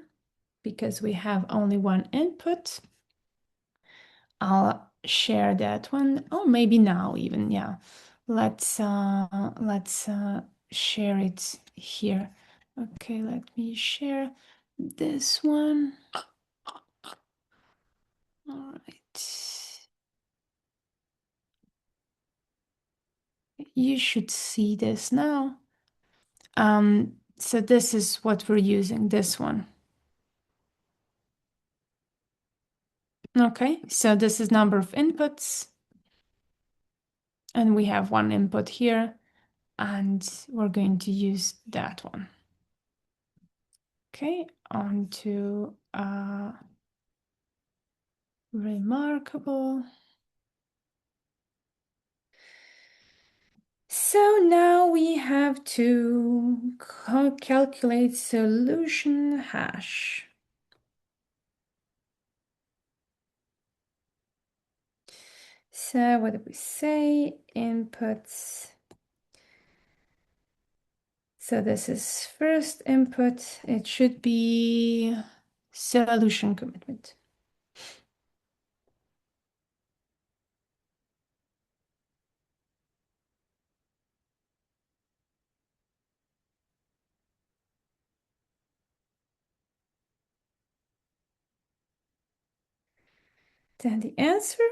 because we have only one input. I'll share that one. Oh, maybe now even, yeah. Let's share it here. Okay, let me share this one. All right. You should see this now. So this is what we're using, this one. Okay, so this is number of inputs, and we have one input here, and we're going to use that one. Okay, on to remarkable. So now we have to calculate solution hash. So what did we say? Inputs. So this is first input. It should be solution commitment. Then the answer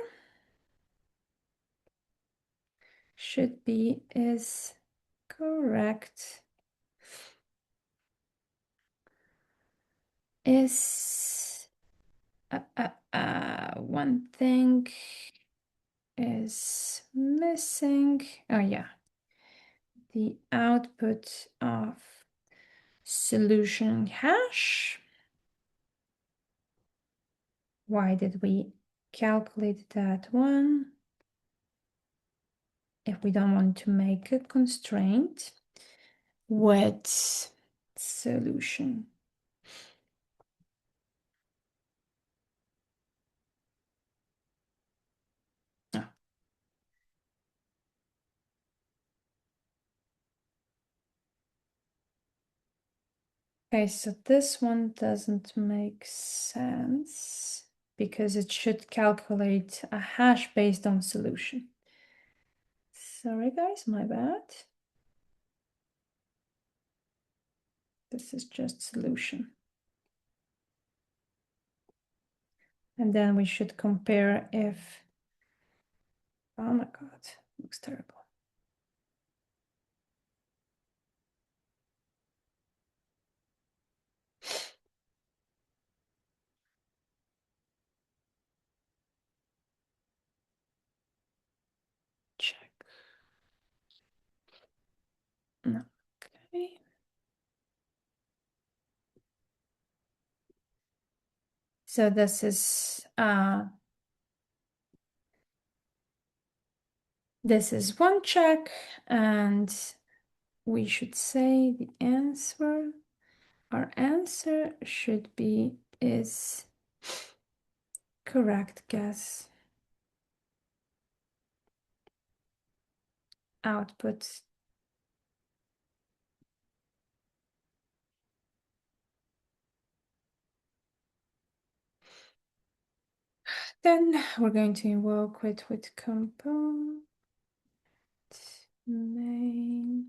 should be is correct. Is one thing is missing. Oh yeah, the output of solution hash. Why did we calculate that one? If we don't want to make a constraint with solution. Oh. Okay, so this one doesn't make sense because it should calculate a hash based on solution. Sorry guys, my bad. This is just solution. And then we should compare if, oh my God, looks terrible. Check. No, okay. So this is one check, and we should say the answer. Our answer should be is correct guess. Output. Then we're going to invoke it with component main.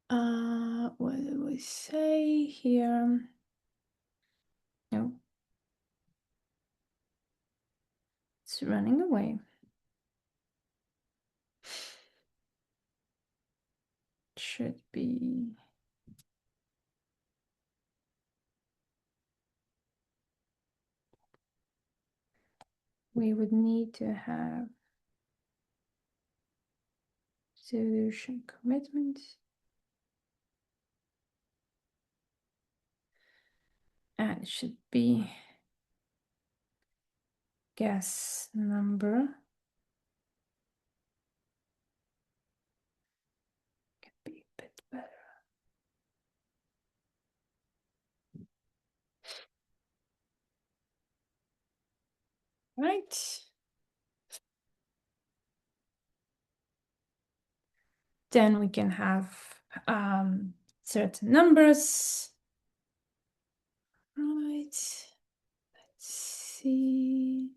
What do we say here? No. It's running away. Should be we would need to have solution commitment and it should be guess number. Could be a bit better. Right. Then we can have certain numbers. Right. Let's see.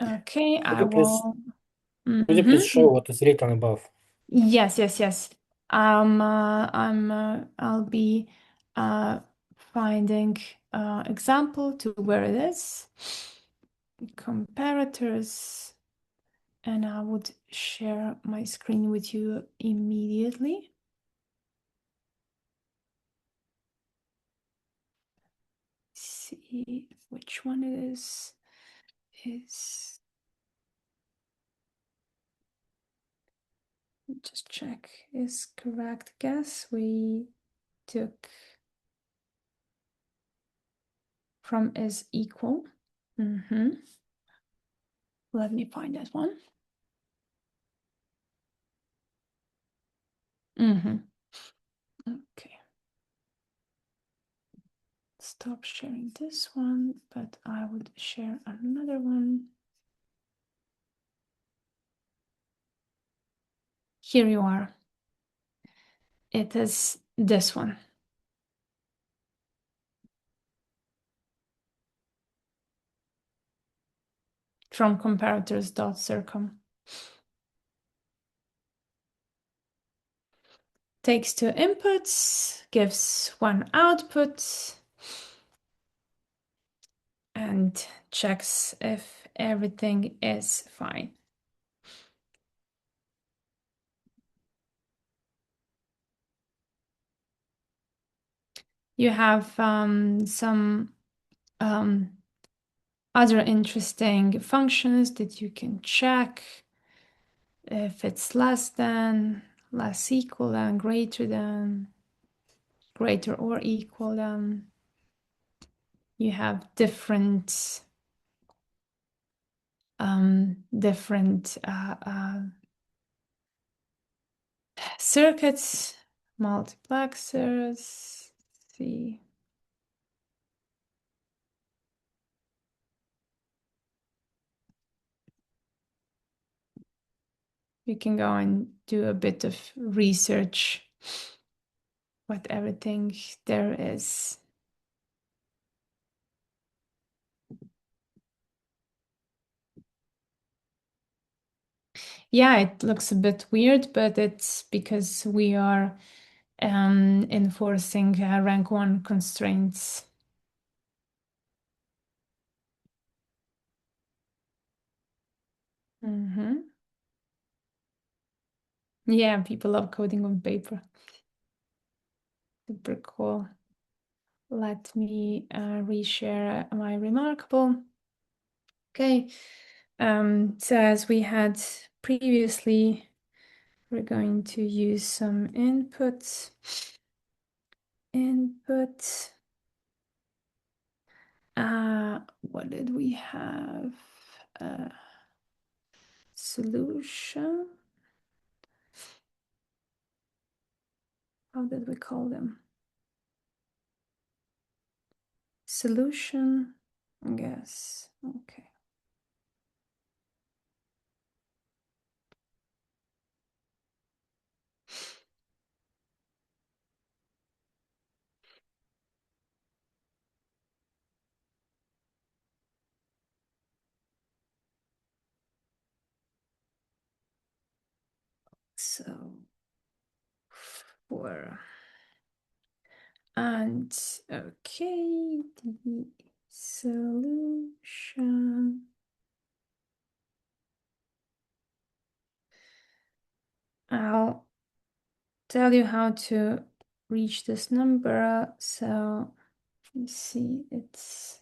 Okay, I will. Could you please show what is written above? Yes. I'll be finding example to where it is. Comparators, and I would share my screen with you immediately. See which one it is. Just check is correct guess. We took from is equal. Let me find that one. Okay. Stop sharing this one, but I would share another one. Here you are. It is this one. From comparators.circom. Takes two inputs, gives one output, and checks if everything is fine. You have some other interesting functions that you can check. If it's less than, less equal than, greater or equal than. You have different circuits, multiplexers. See. You can go and do a bit of research what everything there is. Yeah, it looks a bit weird, but it's because we are enforcing rank 1 constraints. Yeah, people love coding on paper. Super cool. Let me reshare my remarkable. Okay, so as we had previously, we're going to use some inputs. What did we have? Solution. How did we call them? Solution, I guess. Okay. So for and okay, the solution. I'll tell you how to reach this number. So you see it's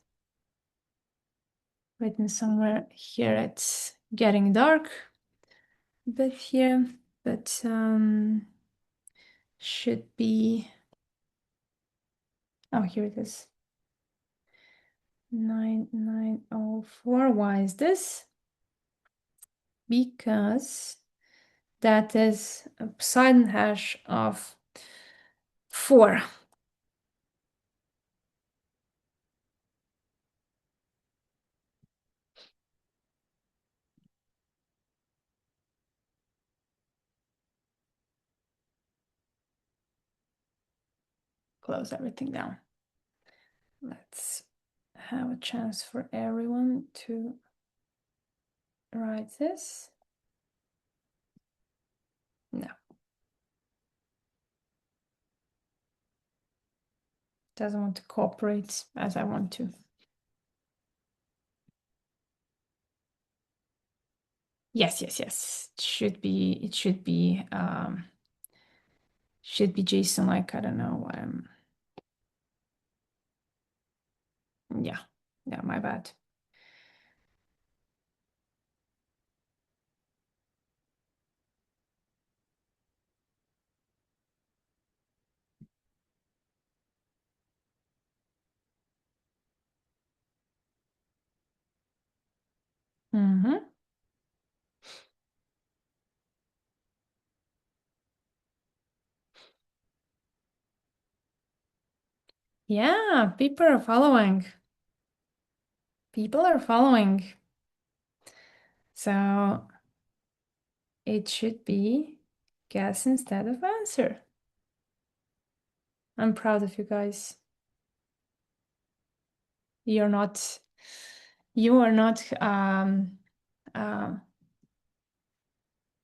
written somewhere here. It's getting dark a bit here, but should be, oh, here it is. 9904. Why is this? Because that is a Poseidon hash of 4. Close everything down. Let's have a chance for everyone to write this. No. Doesn't want to cooperate as I want to. Yes. It should be JSON, like, I don't know. Yeah, my bad. Mm-hmm. Yeah, people are following. People are following. So it should be guess instead of answer. I'm proud of you guys. You are not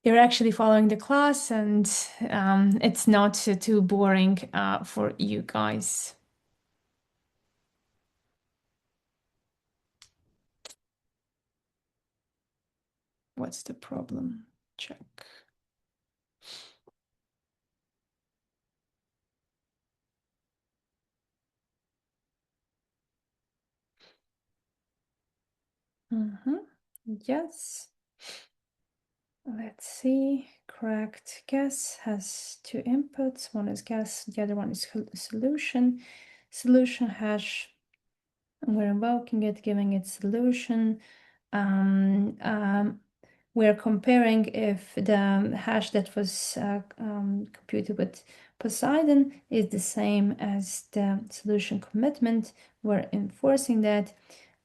you're actually following the class, and it's not too boring for you guys. What's the problem? Check. Yes. Let's see. Correct guess has two inputs. One is guess, the other one is solution. Solution hash. We're invoking it, giving it solution. We're comparing if the hash that was computed with Poseidon is the same as the solution commitment. We're enforcing that.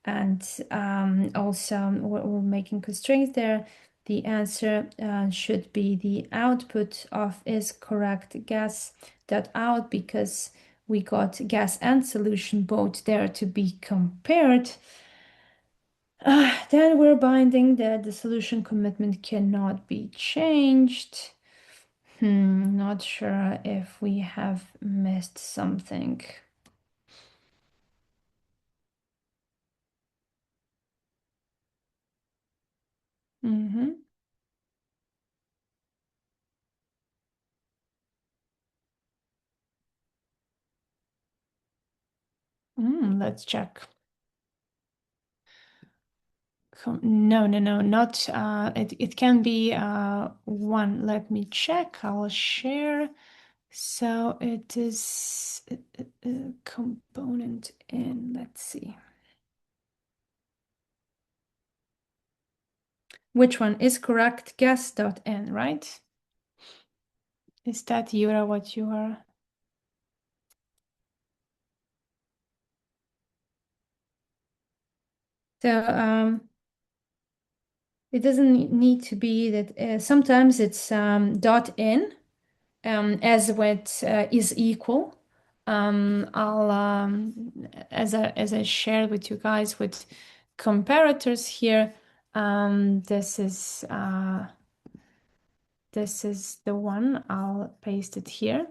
And also we're making constraints there. The answer should be the output of is correct guess dot out, because we got guess and solution both there to be compared. Then we're binding that the solution commitment cannot be changed. Not sure if we have missed something. Let's check. No, not it can be one. Let me check. I'll share. So it is a component in, let's see. Which one is correct? Guess.n, right? Is that Yura what you are? So it doesn't need to be that. Sometimes it's dot in as with is equal. I'll as I shared with you guys with comparators here. This is the one. I'll paste it here.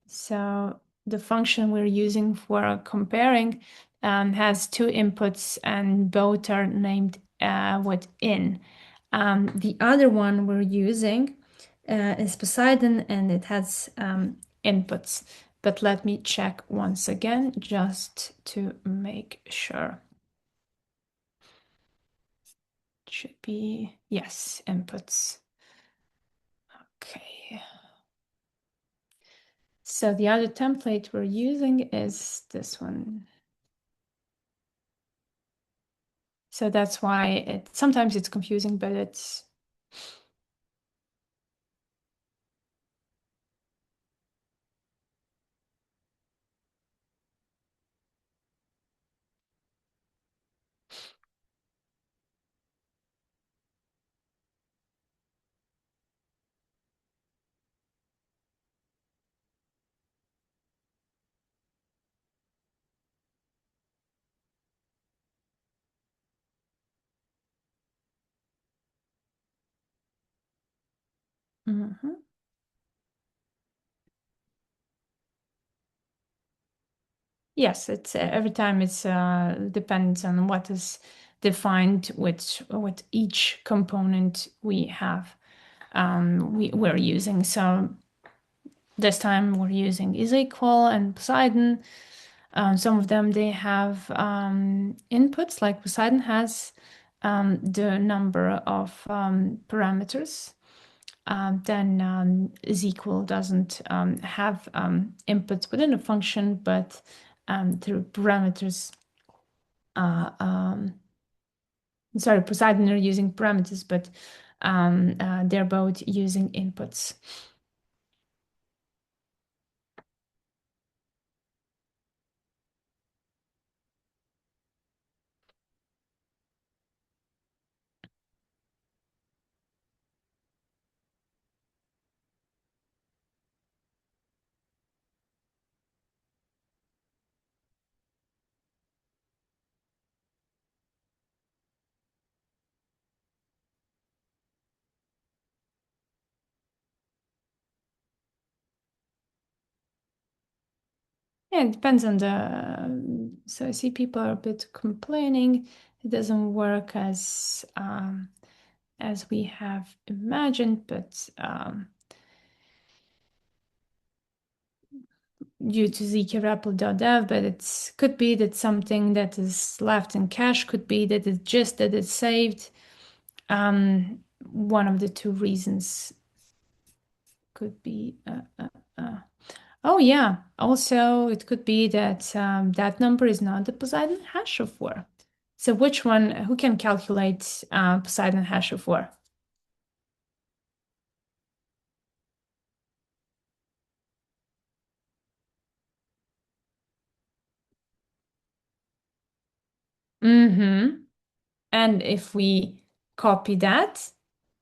So the function we're using for comparing has two inputs, and both are named with in. The other one we're using is Poseidon, and it has inputs. But let me check once again just to make sure. It should be, yes, inputs. Okay. So the other template we're using is this one. So that's why sometimes it's confusing, but it's yes, it's every time it's depends on what is defined with each component we have we're using. So this time we're using is equal and Poseidon. Some of them they have inputs, like Poseidon has the number of parameters. Then is equal doesn't have inputs within a function, but through parameters sorry, Poseidon are using parameters, but they're both using inputs. Yeah, it depends on the. So I see people are a bit complaining. It doesn't work as we have imagined, but due to zkrapl.dev, but it could be that something that is left in cache, could be that it's just that it's saved. One of the two reasons could be. Oh yeah. Also, it could be that that number is not the Poseidon hash of 4. So which one? Who can calculate Poseidon hash of 4? Mm-hmm. And if we copy that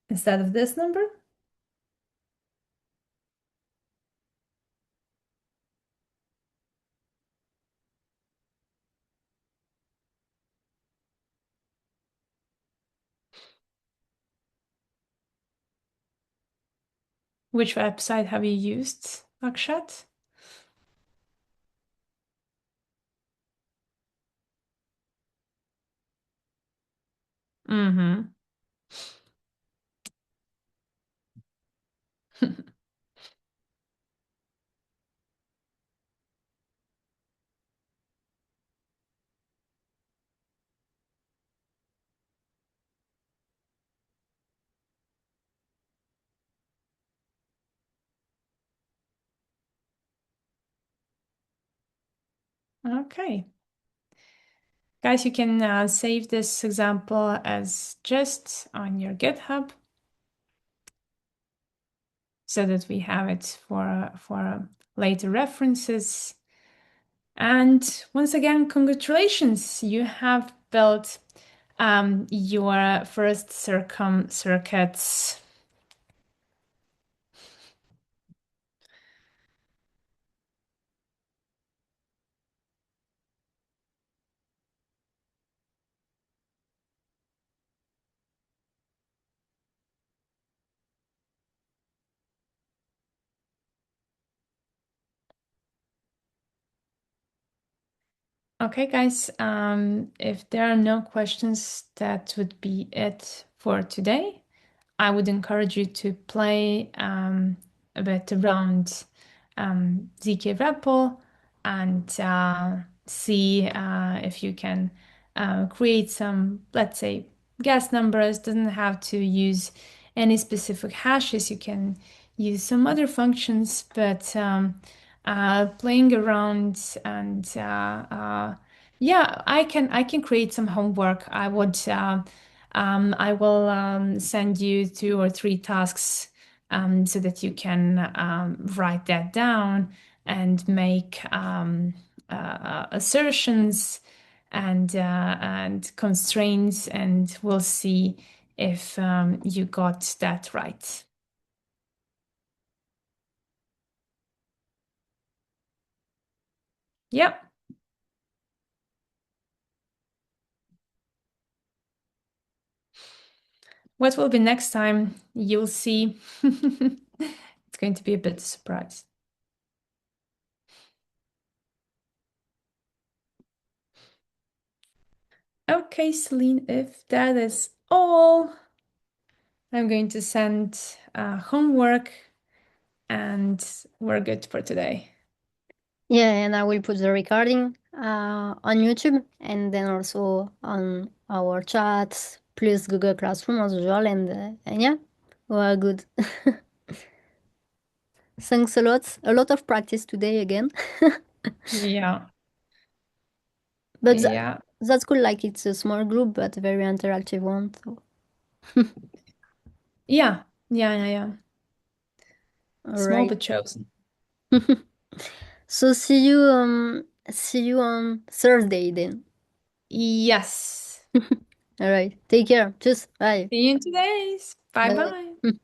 instead of this number, which website have you used, Akshat? Mm-hmm. Okay. Guys, you can save this example as just on your GitHub so that we have it for later references. And once again, congratulations! You have built your first Circom circuits. Okay, guys, if there are no questions, that would be it for today. I would encourage you to play a bit around ZK REPL and see if you can create some, let's say, guess numbers. Doesn't have to use any specific hashes. You can use some other functions, but playing around and yeah, I can create some homework. I will send you 2 or 3 tasks so that you can write that down and make assertions and constraints, and we'll see if you got that right. Yep. What will be next time? You'll see. It's going to be a bit of a surprise. Okay, Celine, if that is all, I'm going to send homework and we're good for today. Yeah, and I will put the recording on YouTube and then also on our chats, plus Google Classroom as usual. And yeah, we're good. Thanks a lot. A lot of practice today again. Yeah. But Yeah. that's cool. Like it's a small group, but a very interactive one. So, Yeah, yeah. all Small right. but chosen. So see you on Thursday then. Yes. All right. Take care. Just bye. See you in 2 days. Bye Bye. bye.